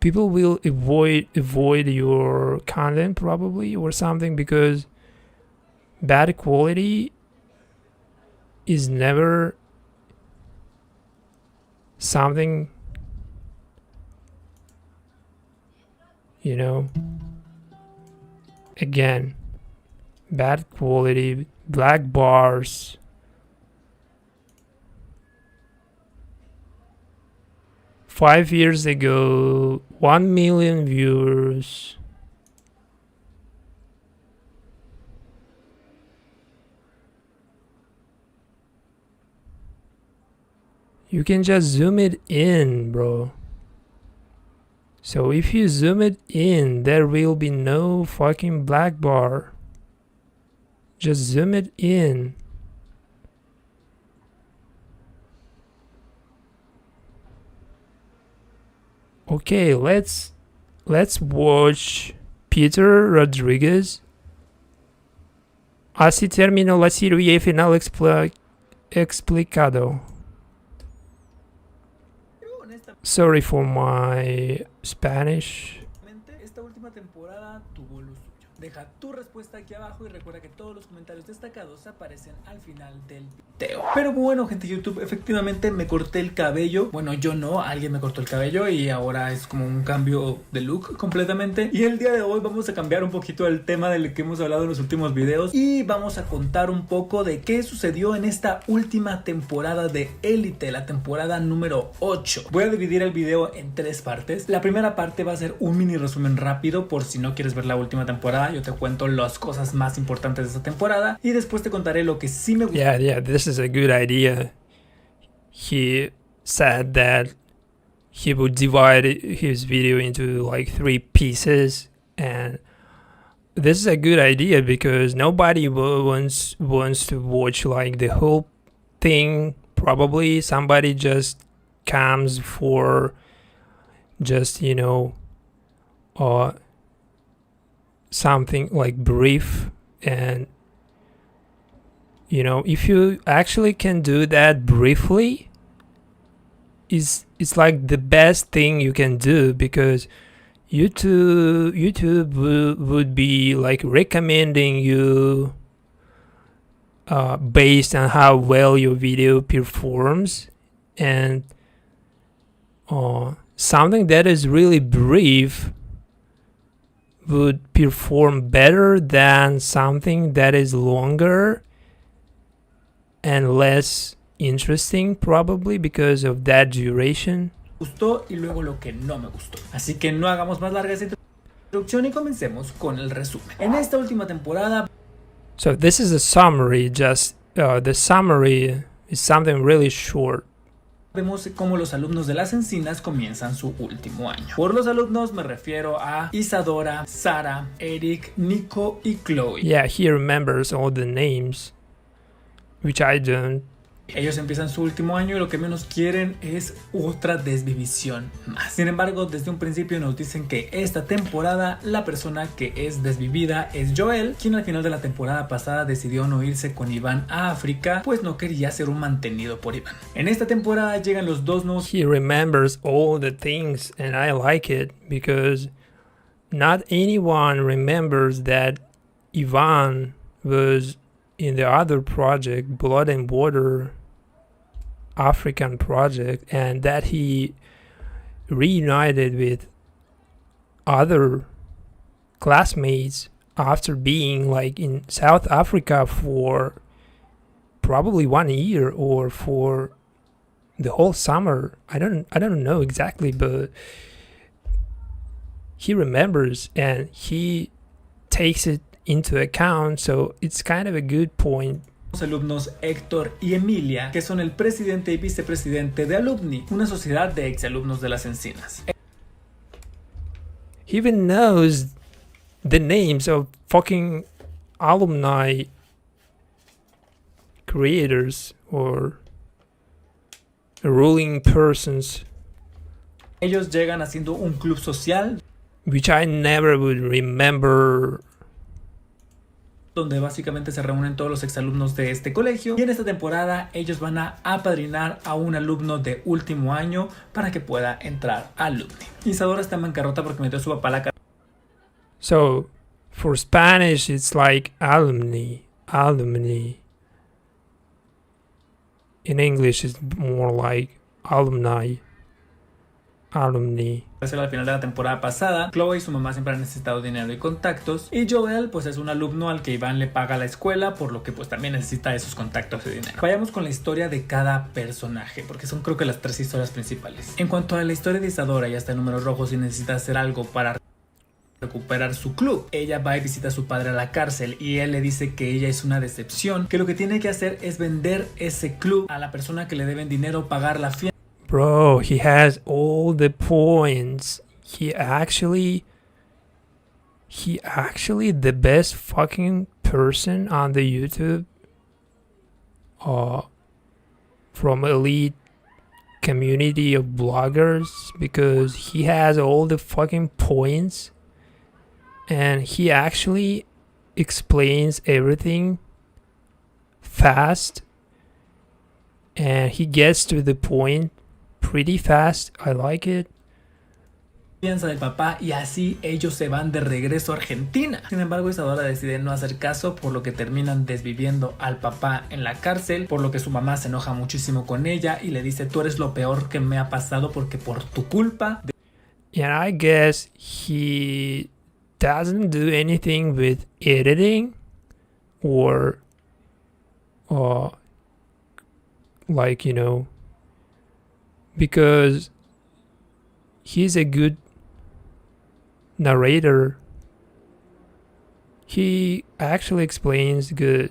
people will avoid your content probably or something, because bad quality is never something, again, bad quality, black bars, 5 years ago, 1 million viewers. You can just zoom it in, bro. So if you zoom it in, there will be no fucking black bar. Just zoom it in. Okay, let's watch Peter Rodriguez. Así terminó la cirugía final explicado. Sorry for my Spanish. Esta última temporada tuvo lo suyo. Deja tu respuesta aquí abajo y recuerda que todos los comentarios destacados aparecen al final del video. Pero bueno, gente de YouTube, efectivamente me corté el cabello. Bueno, yo no, alguien me cortó el cabello y ahora es como un cambio de look completamente. Y el día de hoy vamos a cambiar un poquito el tema del que hemos hablado en los últimos videos y vamos a contar un poco de qué sucedió en esta última temporada de Élite, la temporada número 8. Voy a dividir el video en 3 partes. La primera parte va a ser un mini resumen rápido por si no quieres ver la última temporada. Yo te cuento las cosas más importantes de esta temporada y después te contaré lo que sí me gustó. Yeah, this is a good idea. He said that he would divide his video into like 3 pieces, and this is a good idea because nobody wants to watch like the whole thing. Probably somebody just comes for just something like brief, and if you actually can do that briefly, it's like the best thing you can do, because YouTube would be like recommending you based on how well your video performs, and something that is really brief would perform better than something that is longer and less interesting, probably because of that duration. Gustó y luego lo que no me gustó. Así que no hagamos más larga esta introducción y comencemos con el resumen. En esta última temporada, so this is a summary. Just the summary is something really short. vemos cómo los alumnos de las encinas comienzan su último año. Por los alumnos me refiero a Isadora, Sara, Eric, Nico y Chloe. Yeah, he remembers all the names, which I don't. Ellos empiezan su último año y lo que menos quieren es otra desvivisión más. Sin embargo, desde un principio nos dicen que esta temporada la persona que es desvivida es Joel, quien al final de la temporada pasada decidió no irse con Iván a África, pues no quería ser un mantenido por Iván. En esta temporada llegan los dos nuevos. He remembers all the things and I like it because not anyone remembers that Ivan was in the other project, Blood and Water African project, and that he reunited with other classmates after being like in South Africa for probably 1 year or for the whole summer. I don't know exactly, but he remembers and he takes it into account, so it's kind of a good point. Los alumnos Héctor y Emilia, que son el presidente y vicepresidente de Alumni, una sociedad de exalumnos de las Encinas. He even knows the names of fucking alumni creators or ruling persons, Ellos llegan haciendo un club social which I never would remember. donde básicamente se reúnen todos los exalumnos de este colegio, y en esta temporada ellos van a apadrinar a un alumno de último año para que pueda entrar a Alumni. Isadora está en bancarrota porque metió a su papá a la cárcel. So for Spanish it's like alumni. In English it's more like alumni. Al final de la temporada pasada, Chloe y su mamá siempre han necesitado dinero y contactos, y Joel pues es un alumno al que Iván le paga la escuela, por lo que pues también necesita esos contactos y dinero. Vayamos con la historia de cada personaje, porque son creo que las 3 historias principales. En cuanto a la historia de Isadora, ya está en números rojos y necesita hacer algo para recuperar su club. Ella va y visita a su padre a la cárcel y él le dice que ella es una decepción, que lo que tiene que hacer es vender ese club a la persona que le deben dinero, pagar la fianza. Bro, he has all the points. He actually the best fucking person on the YouTube from elite community of bloggers, because he has all the fucking points and he actually explains everything fast and he gets to the point pretty fast. I like it. Del papá, y así ellos se van de regreso a Argentina. Sin embargo, Isadora decide no hacer caso, por lo que terminan desviviendo al papá en la cárcel, por lo que su mamá se enoja muchísimo con ella y le dice: tú eres lo peor que me ha pasado porque por tu culpa. And I guess he doesn't do anything with editing or like, you know, because he's a good narrator. He actually explains good.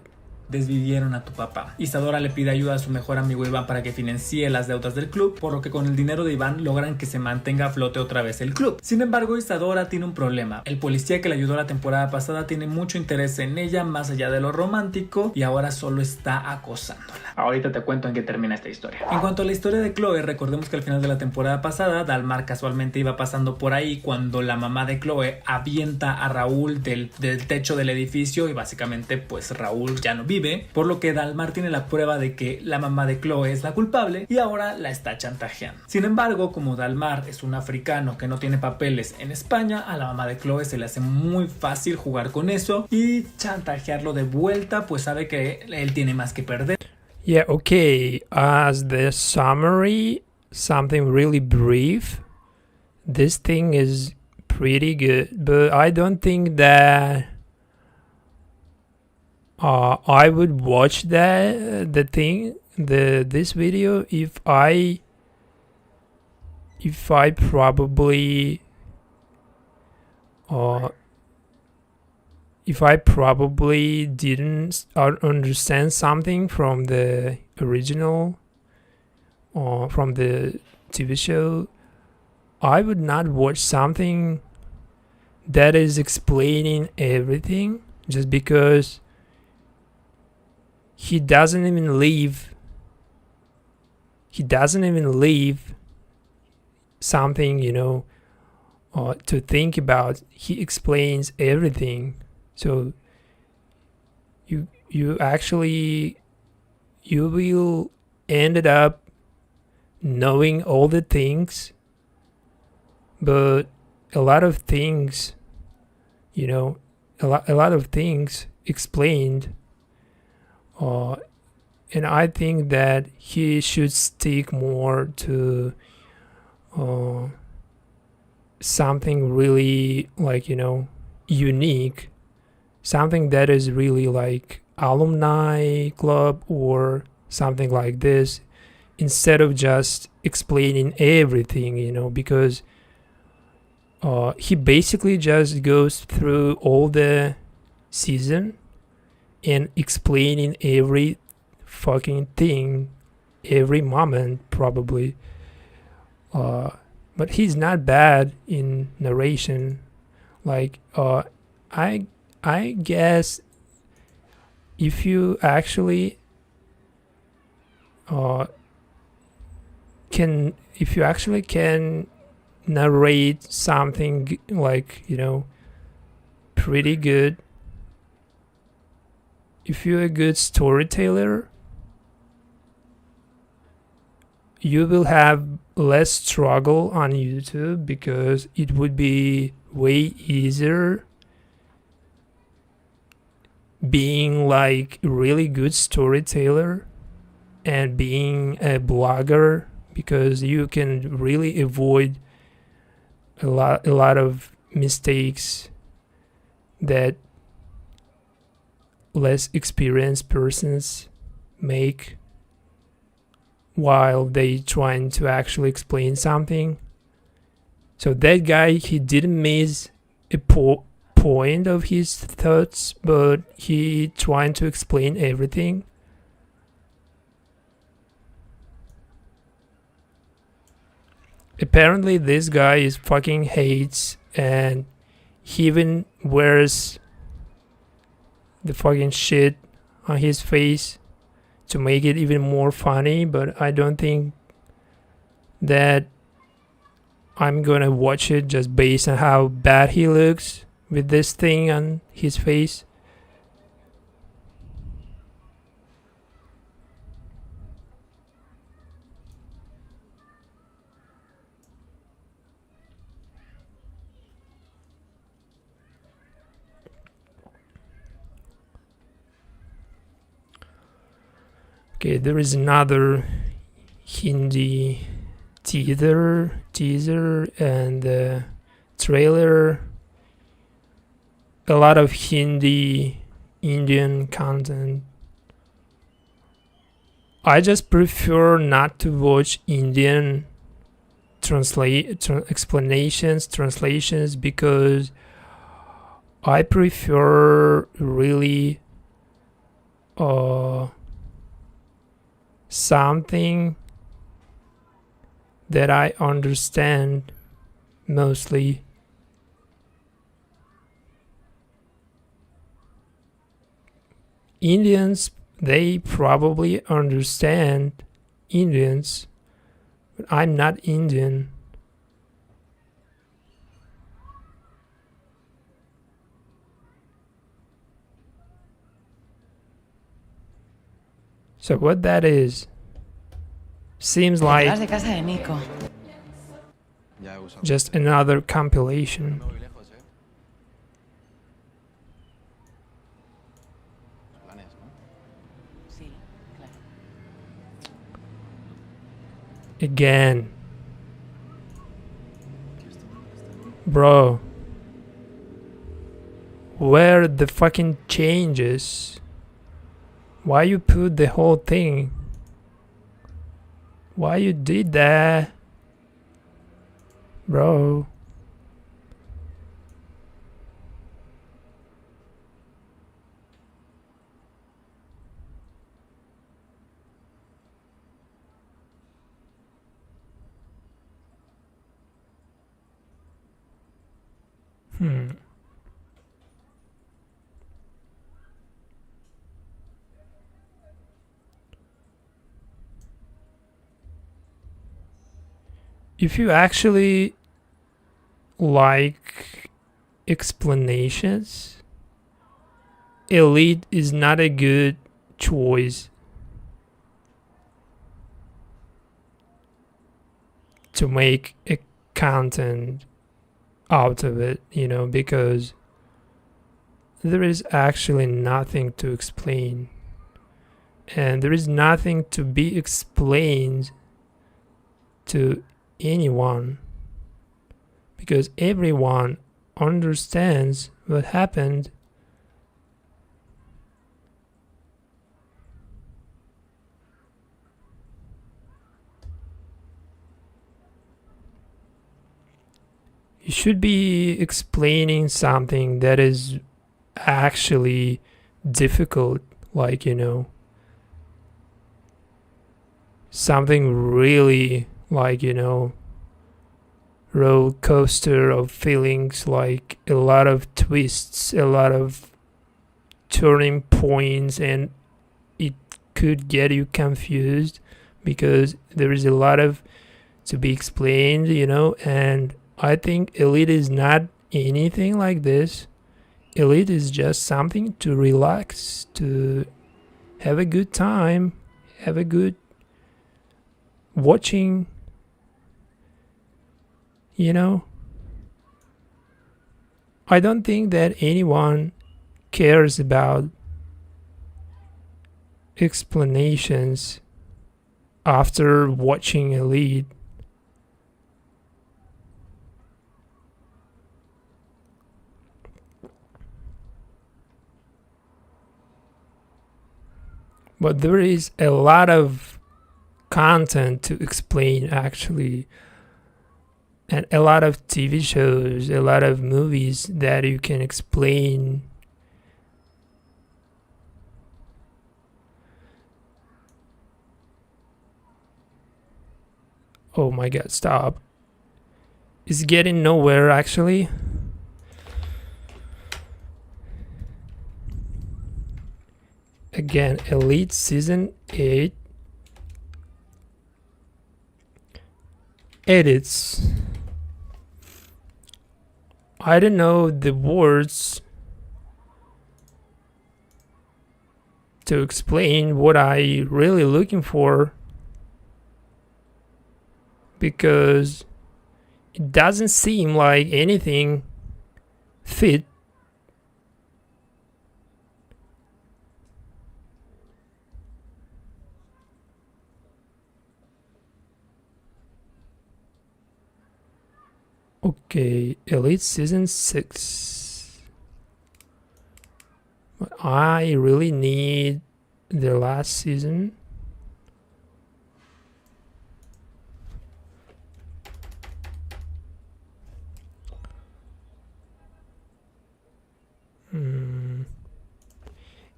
Desvivieron a tu papá. Isadora le pide ayuda a su mejor amigo Iván para que financie las deudas del club, por lo que con el dinero de Iván logran que se mantenga a flote otra vez el club. Sin embargo, Isadora tiene un problema. El policía que le ayudó la temporada pasada tiene mucho interés en ella, más allá de lo romántico, y ahora solo está acosándola. Ahorita te cuento en qué termina esta historia. En cuanto a la historia de Chloe, recordemos que al final de la temporada pasada, Dalmar casualmente iba pasando por ahí cuando la mamá de Chloe avienta a Raúl del techo del edificio y básicamente pues Raúl ya no vive, por lo que Dalmar tiene la prueba de que la mamá de Chloe es la culpable y ahora la está chantajeando. Sin embargo, como Dalmar es un africano que no tiene papeles en España, a la mamá de Chloe se le hace muy fácil jugar con eso y chantajearlo de vuelta, pues sabe que él tiene más que perder. Yeah, okay. As the summary, something really brief. This thing is pretty good, but I don't think that I would watch this video if I probably didn't understand something from the original or from the TV show. I would not watch something that is explaining everything just because he doesn't even leave he doesn't even leave something, you know, to think about. He explains everything. So you actually, you will ended up knowing all the things, but a lot of things, you know, a lot of things explained, and I think that he should stick more to something really, like, you know, unique, something that is really like alumni club or something like this, instead of just explaining everything, you know, because he basically just goes through all the season and explaining every fucking thing, every moment probably. But he's not bad in narration. Like I guess if you actually can narrate something, like, you know, pretty good, if you're a good storyteller, you will have less struggle on YouTube, because it would be way easier being like a really good storyteller and being a blogger, because you can really avoid a lot of mistakes that less experienced persons make while they trying to actually explain something. So that guy, he didn't miss a point of his thoughts, but he trying to explain everything. Apparently this guy is fucking hates, and he even wears the fucking shit on his face to make it even more funny, but I don't think that I'm gonna watch it just based on how bad he looks with this thing on his face. Okay, there is another Hindi teaser and trailer. A lot of Hindi Indian content. I just prefer not to watch Indian translations, because I prefer really something that I understand mostly. Indians, they probably understand Indians, but I'm not Indian. So what that is, seems like just another compilation. Again, bro, where the fucking changes? Why you put the whole thing? Why you did that, bro? if you actually like explanations, Elite is not a good choice to make a content out of it, you know, because there is actually nothing to explain, and there is nothing to be explained to anyone, because everyone understands what happened. You should be explaining something that is actually difficult, like, you know, something really, like, you know, roller coaster of feelings, like a lot of twists, a lot of turning points, and it could get you confused because there is a lot of to be explained, you know. And I think Elite is not anything like this. Elite is just something to relax, to have a good time, have a good watching, you know. I don't think that anyone cares about explanations after watching Elite. But there is a lot of content to explain, actually, and a lot of TV shows, a lot of movies that you can explain. Oh my god, stop. It's getting nowhere, actually. Again, Elite Season 8 edits. I don't know the words to explain what I really looking for, because it doesn't seem like anything fit. Okay, Elite Season 6. But I really need the last season.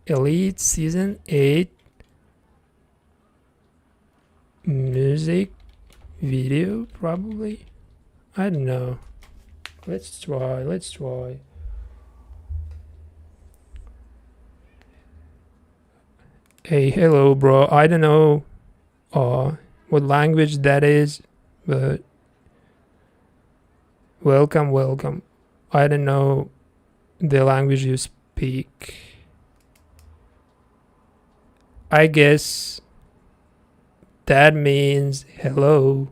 Elite Season 8 music video, probably. I don't know. Let's try. Hey, hello, bro. I don't know what language that is, but welcome. I don't know the language you speak. I guess that means hello.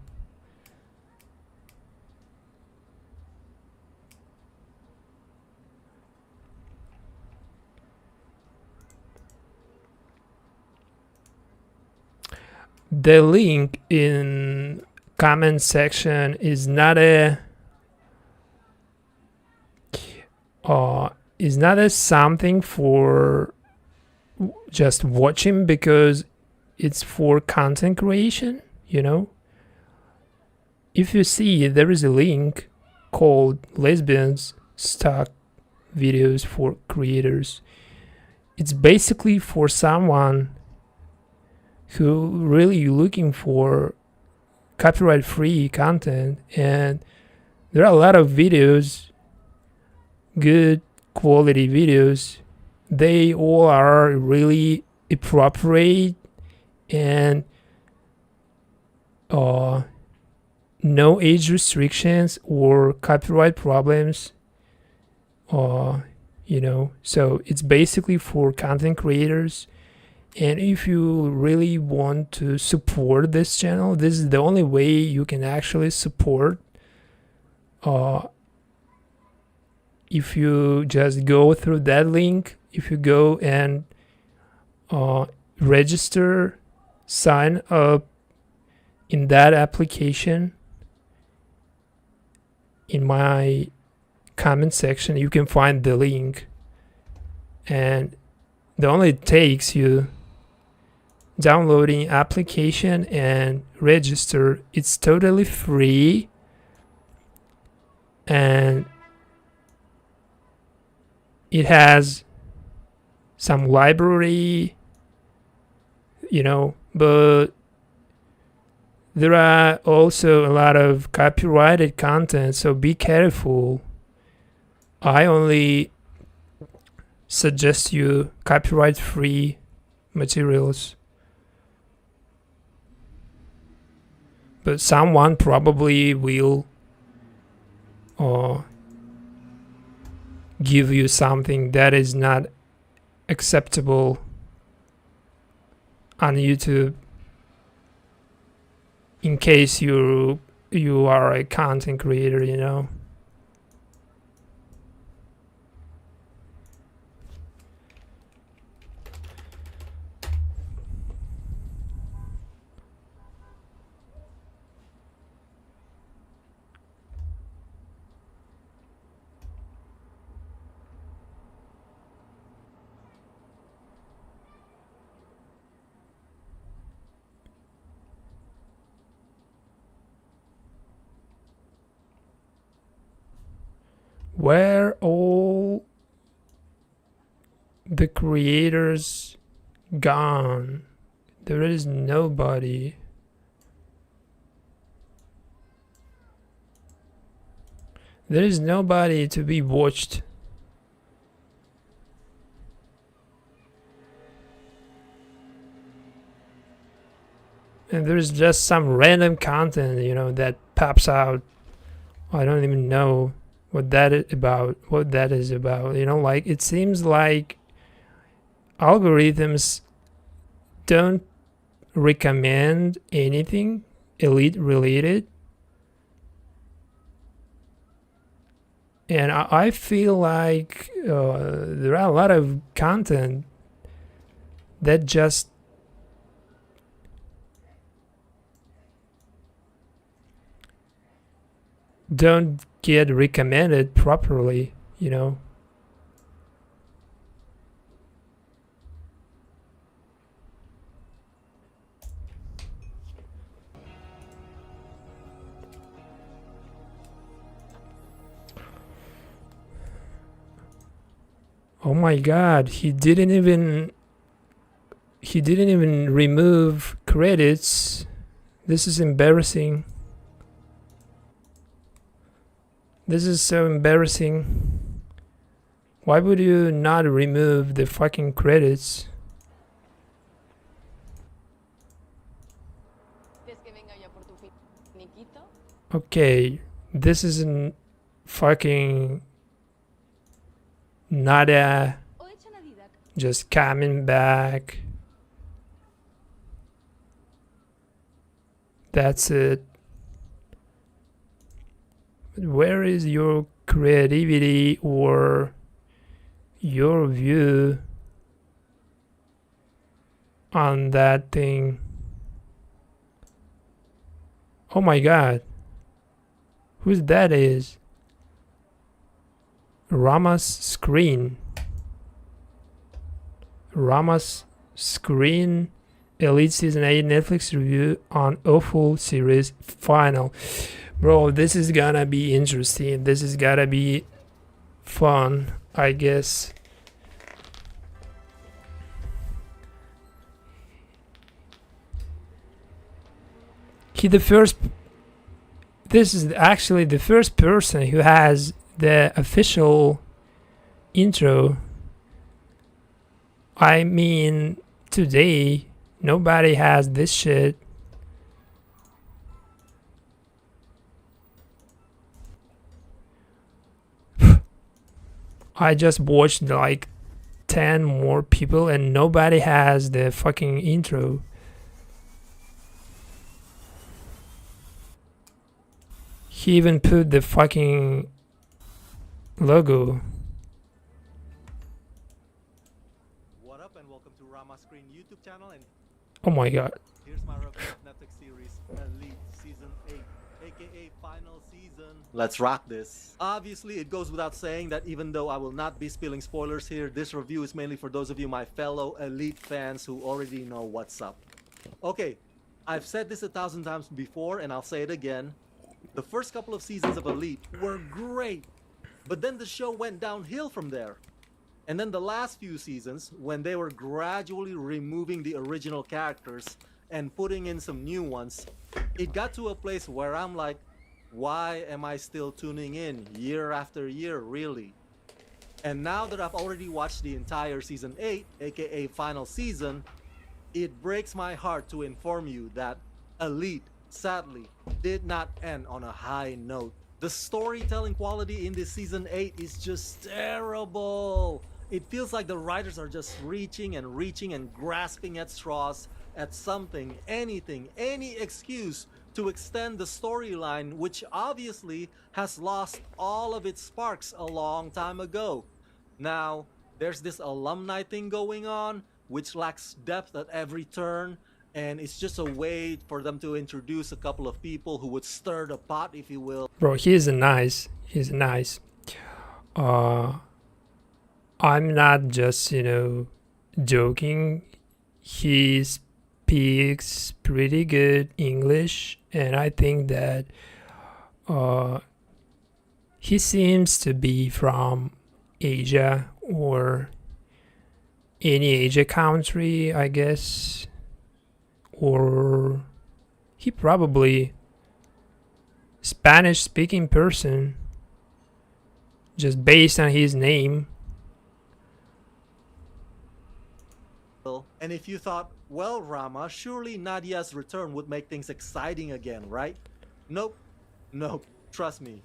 The link in comment section is not a something for just watching, because it's for content creation, you know. If you see, there is a link called Lesbians Stock Videos for Creators. It's basically for someone who really looking for copyright-free content, and there are a lot of videos, good quality videos. They all are really appropriate and no age restrictions or copyright problems, you know, so it's basically for content creators. And if you really want to support this channel, this is the only way you can actually support. If you just go through that link, if you go and register, sign up in that application, in my comment section you can find the link, and the only it takes you downloading application and register. It's totally free, and it has some library, you know, but there are also a lot of copyrighted content, so be careful. I only suggest you copyright free materials, but someone probably will give you something that is not acceptable on YouTube, in case you are a content creator, you know. Where all the creators gone? There is nobody. There is nobody to be watched. And there's just some random content, you know, that pops out. I don't even know what that is about, you know. Like, it seems like algorithms don't recommend anything elite related, and I feel like there are a lot of content that just don't get recommended properly, you know. Oh my god, he didn't even remove credits. This is embarrassing. This is so embarrassing. Why would you not remove the fucking credits? Okay, this isn't fucking nada. Just coming back. That's it. Where is your creativity or your view on that thing? Oh my god, who's that is? Rama's Screen Elite Season 8 Netflix review on Awful Series Final. Bro, this is gonna be interesting. This is gonna be fun, I guess. This is actually the first person who has the official intro. I mean, today nobody has this shit. I just watched like 10 more people and nobody has the fucking intro. He even put the fucking logo. What up and welcome to Rama Screen YouTube channel, and Oh my god. here's my review of Netflix series Elite Season 8, aka Final Season. Let's rock this. Obviously, it goes without saying that even though I will not be spilling spoilers here, this review is mainly for those of you, my fellow Elite fans who already know what's up. Okay, I've said this 1,000 times before and I'll say it again. The first couple of seasons of Elite were great, but then the show went downhill from there. And then the last few seasons, when they were gradually removing the original characters and putting in some new ones, it got to a place where I'm like, why am I still tuning in year after year, really? And now that I've already watched the entire Season 8, aka Final Season, it breaks my heart to inform you that Elite, sadly, did not end on a high note. The storytelling quality in this Season 8 is just terrible. It feels like the writers are just reaching and grasping at straws, at something, anything, any excuse to extend the storyline, which obviously has lost all of its sparks a long time ago. Now, there's this alumni thing going on, which lacks depth at every turn, and it's just a way for them to introduce a couple of people who would stir the pot, if you will. Bro, he's nice. I'm not just, joking. He speaks pretty good English, and I think that he seems to be from Asia or any Asia country, I guess. Or he probably Spanish speaking person just based on his name. And if you thought, well, Rama, surely Nadia's return would make things exciting again, right? Nope. Trust me.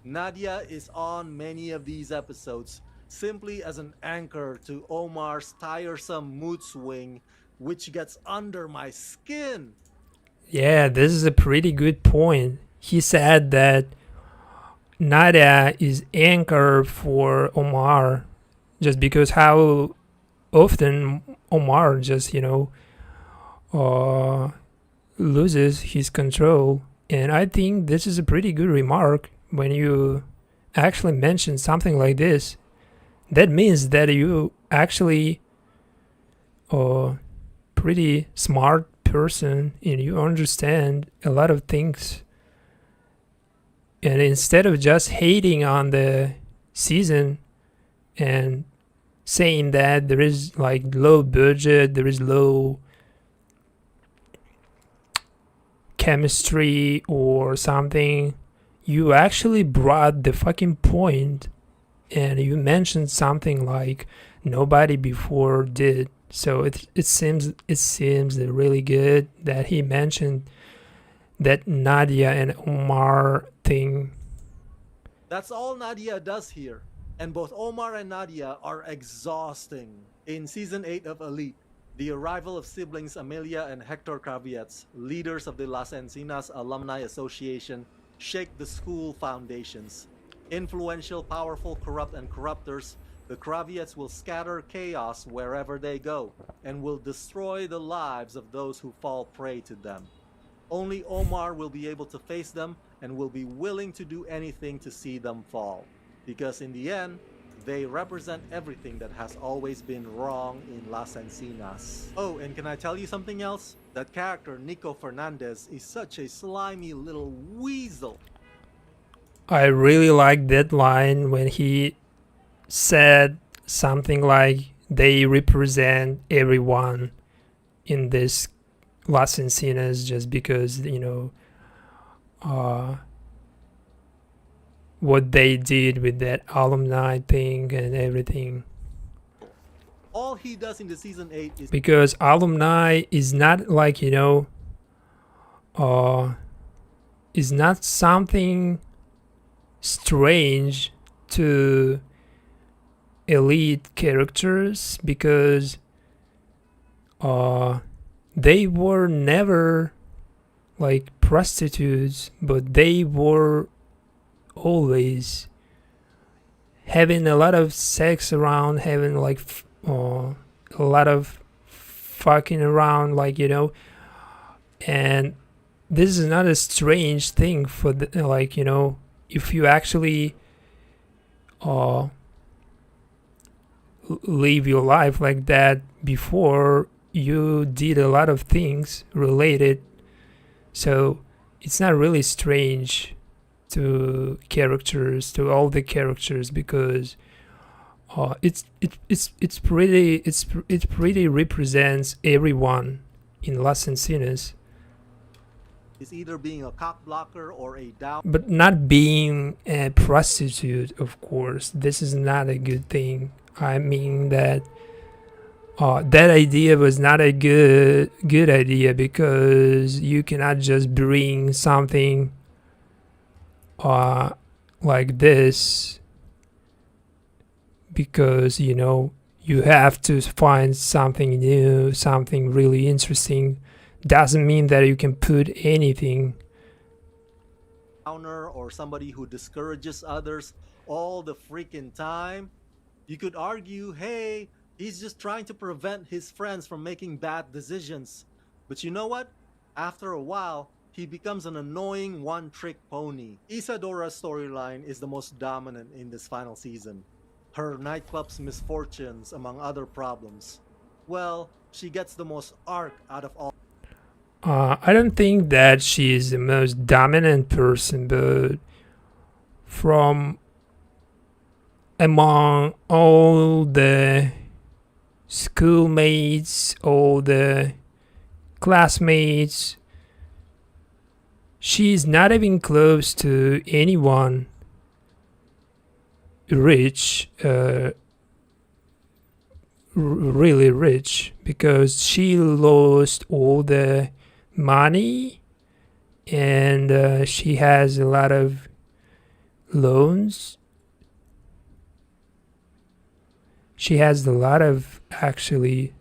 Nadia is on many of these episodes simply as an anchor to Omar's tiresome mood swing, which gets under my skin. Yeah, this is a pretty good point. He said that Nadia is anchor for Omar just because how often Omar just, loses his control. And I think this is a pretty good remark when you actually mention something like this. That means that you actually pretty smart person and you understand a lot of things, and instead of just hating on the season and saying that there is like low budget, there is low chemistry or something, you actually brought the fucking point and you mentioned something like nobody before did. So it seems really good that he mentioned that Nadia and Omar thing. That's all Nadia does here. And both Omar and Nadia are exhausting. In Season 8 of Elite, the arrival of siblings Amelia and Hector Kravietz, leaders of the Las Encinas Alumni Association, shake the school foundations. Influential, powerful, corrupt, and corruptors, the Kravietz will scatter chaos wherever they go, and will destroy the lives of those who fall prey to them. Only Omar will be able to face them, and will be willing to do anything to see them fall. Because in the end, they represent everything that has always been wrong in Las Encinas. Oh, and can I tell you something else? That character, Nico Fernandez, is such a slimy little weasel. I really like that line when he said something like they represent everyone in this Las Encinas just because, what they did with that alumni thing and everything. All he does in the Season 8 is... Because alumni is not like, is not something strange to elite characters because they were never like prostitutes, but they were always having a lot of sex around, having like a lot of fucking around, like, you know. And this is not a strange thing for the, like, you know, if you actually live your life like that before, you did a lot of things related, so it's not really strange to characters, to all the characters, because it pretty represents everyone in Las Encinas. Is either being a cock blocker or a down. But not being a prostitute, of course. This is not a good thing. I mean that that idea was not a good idea, because you cannot just bring something like this, because, you know, you have to find something new, something really interesting. Doesn't mean that you can put anything. Or somebody who discourages others all the freaking time. You could argue, hey, he's just trying to prevent his friends from making bad decisions. But you know what? After a while, he becomes an annoying one-trick pony. Isadora's storyline is the most dominant in this final season. Her nightclub's misfortunes, among other problems. Well, she gets the most arc out of all. I don't think that she is the most dominant person, but from among all the schoolmates, all the classmates, she's not even close to anyone rich, really rich, because she lost all the money, and she has a lot of loans. She has a lot of, actually,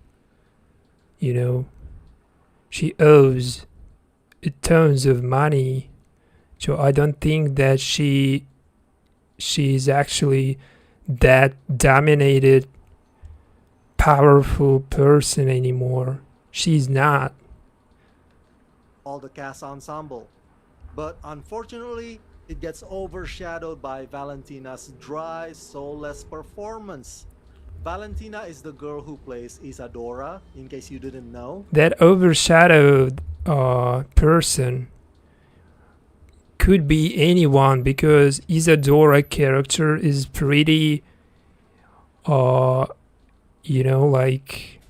you know, she owes tons of money. So I don't think that she's actually that dominated, powerful person anymore. She's not. All the cast ensemble. But unfortunately, it gets overshadowed by Valentina's dry, soulless performance. Valentina is the girl who plays Isadora, in case you didn't know. That overshadowed person could be anyone, because Isadora character is pretty, you know, like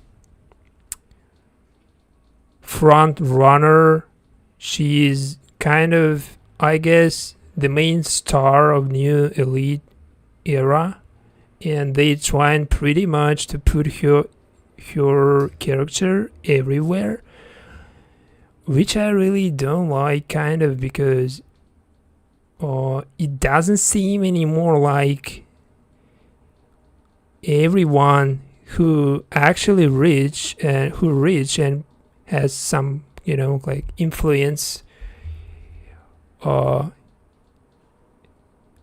front runner. She's kind of, I guess, the main star of New Elite era, and they trying pretty much to put her character everywhere, which I really don't like, kind of, because it doesn't seem anymore like everyone who actually rich and has some, you know, like influence on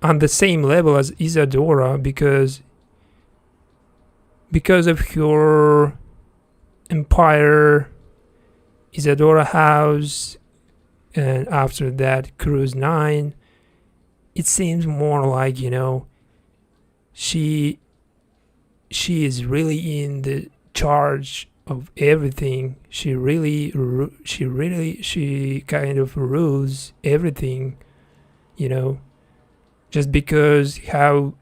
the same level as Isadora, because of her empire, Isadora House, and after that Cruise 9. It seems more like, you know, she is really in the charge of everything. She kind of rules everything, you know, just because how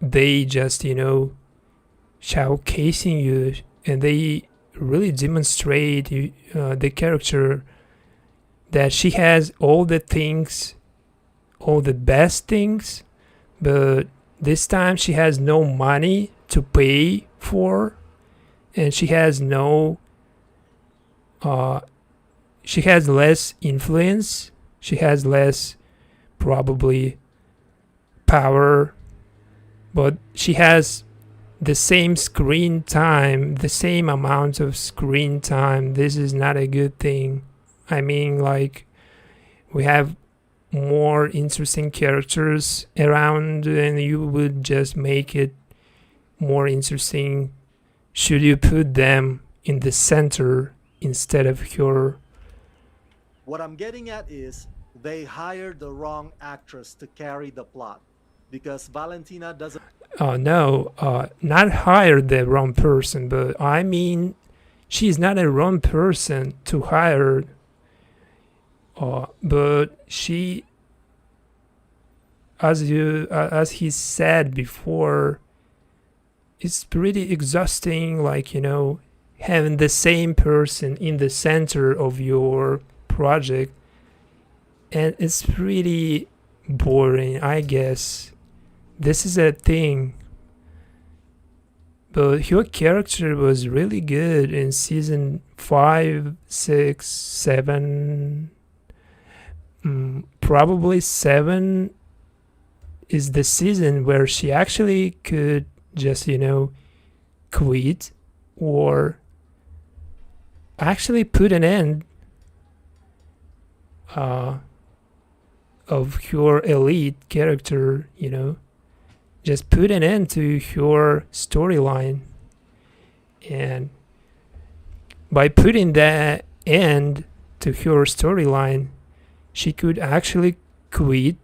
they just, you know, showcasing you, and they really demonstrate the character that she has all the things, all the best things, but this time she has no money to pay for, and she has no she has less influence, she has less probably power, but she has the same screen time, the same amount of screen time. This is not a good thing. I mean, like, we have more interesting characters around, and you would just make it more interesting should you put them in the center instead of her. What I'm getting at is they hired the wrong actress to carry the plot because Valentina doesn't. No, not hire the wrong person, but I mean, she's not a wrong person to hire. But she, as he said before, it's pretty exhausting, like, you know, having the same person in the center of your project, and it's pretty boring, I guess. This is a thing. But her character was really good in season 5, 6, 7. Probably 7 is the season where she actually could just, you know, quit or actually put an end of her elite character, you know, just put an end to her storyline. And by putting that end to her storyline, she could actually quit.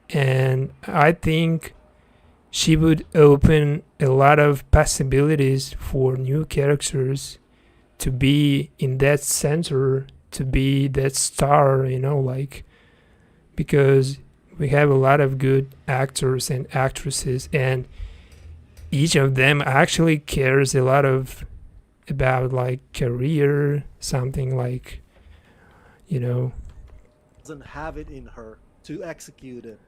And I think she would open a lot of possibilities for new characters to be in that center, to be that star, you know, like, because we have a lot of good actors and actresses, and each of them actually cares a lot about like career, something like, you know, doesn't have it in her to execute it.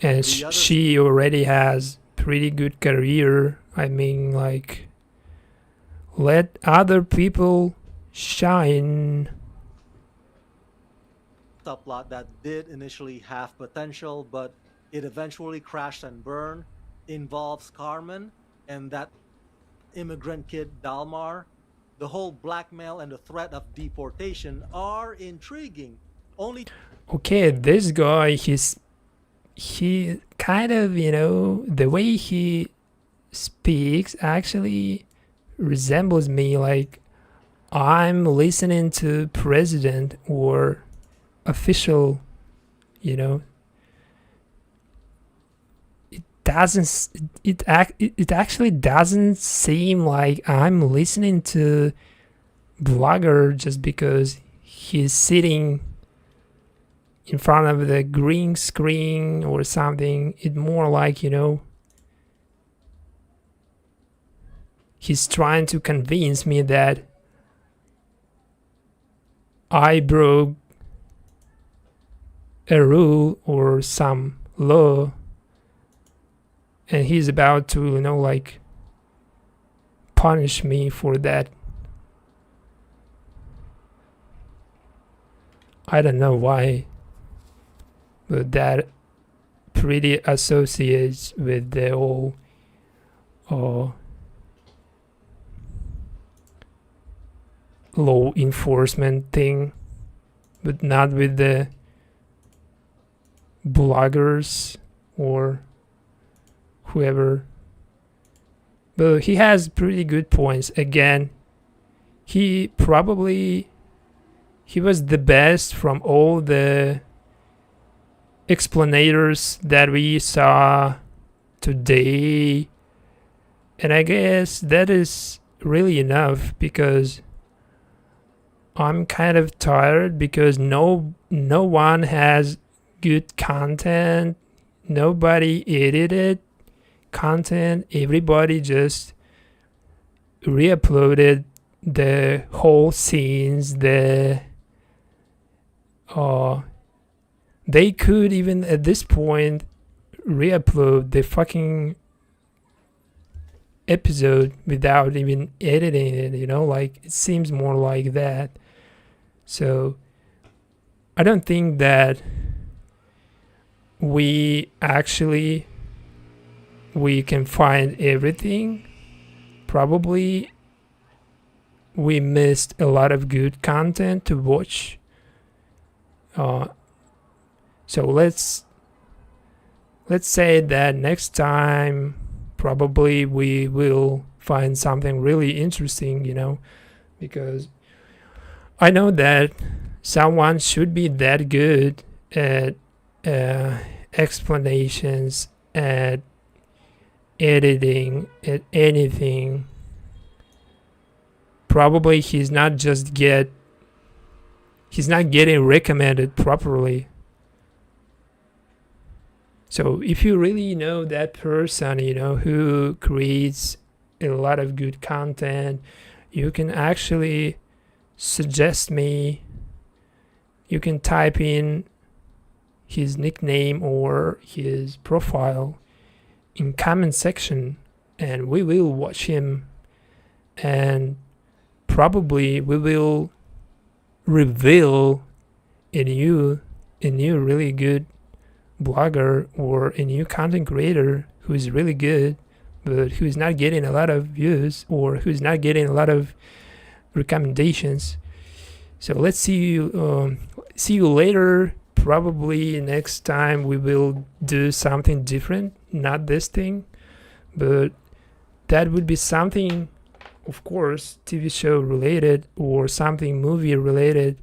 And she already has pretty good career. I mean, like, let other people shine. Subplot that did initially have potential, but it eventually crashed and burned, involves Carmen and that immigrant kid Dalmar. The whole blackmail and the threat of deportation are intriguing. Okay, this guy, he kind of, you know, the way he speaks actually resembles me, like I'm listening to president or official, you know. It actually doesn't seem like I'm listening to blogger just because he's sitting in front of the green screen or something. It's more like, you know, he's trying to convince me that I broke a rule or some law, and he's about to, you know, like, punish me for that. I don't know why, but that pretty associates with the whole law enforcement thing, but not with the bloggers or whoever. But he has pretty good points. Again, he was the best from all the explanators that we saw today, and I guess that is really enough, because I'm kind of tired because no one has good content. Nobody edited content. Everybody just re-uploaded the whole scenes. They could even at this point re-upload the fucking episode without even editing it, you know, like it seems more like that. So I don't think that we can find everything. Probably we missed a lot of good content to watch. So let's say that next time probably we will find something really interesting, you know, because I know that someone should be that good at explanations, at editing, at anything. Probably he's not getting recommended properly. So if you really know that person, you know, who creates a lot of good content, you can actually suggest me. You can type in his nickname or his profile in comment section, and we will watch him, and probably we will reveal a new really good blogger or a new content creator who is really good but who is not getting a lot of views or who's not getting a lot of recommendations. So let's see you later. Probably next time we will do something different, not this thing, but that would be something, of course, TV show related or something movie related.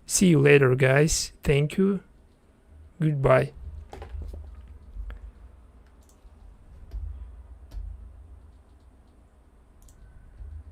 See you later, guys. Thank you. Goodbye.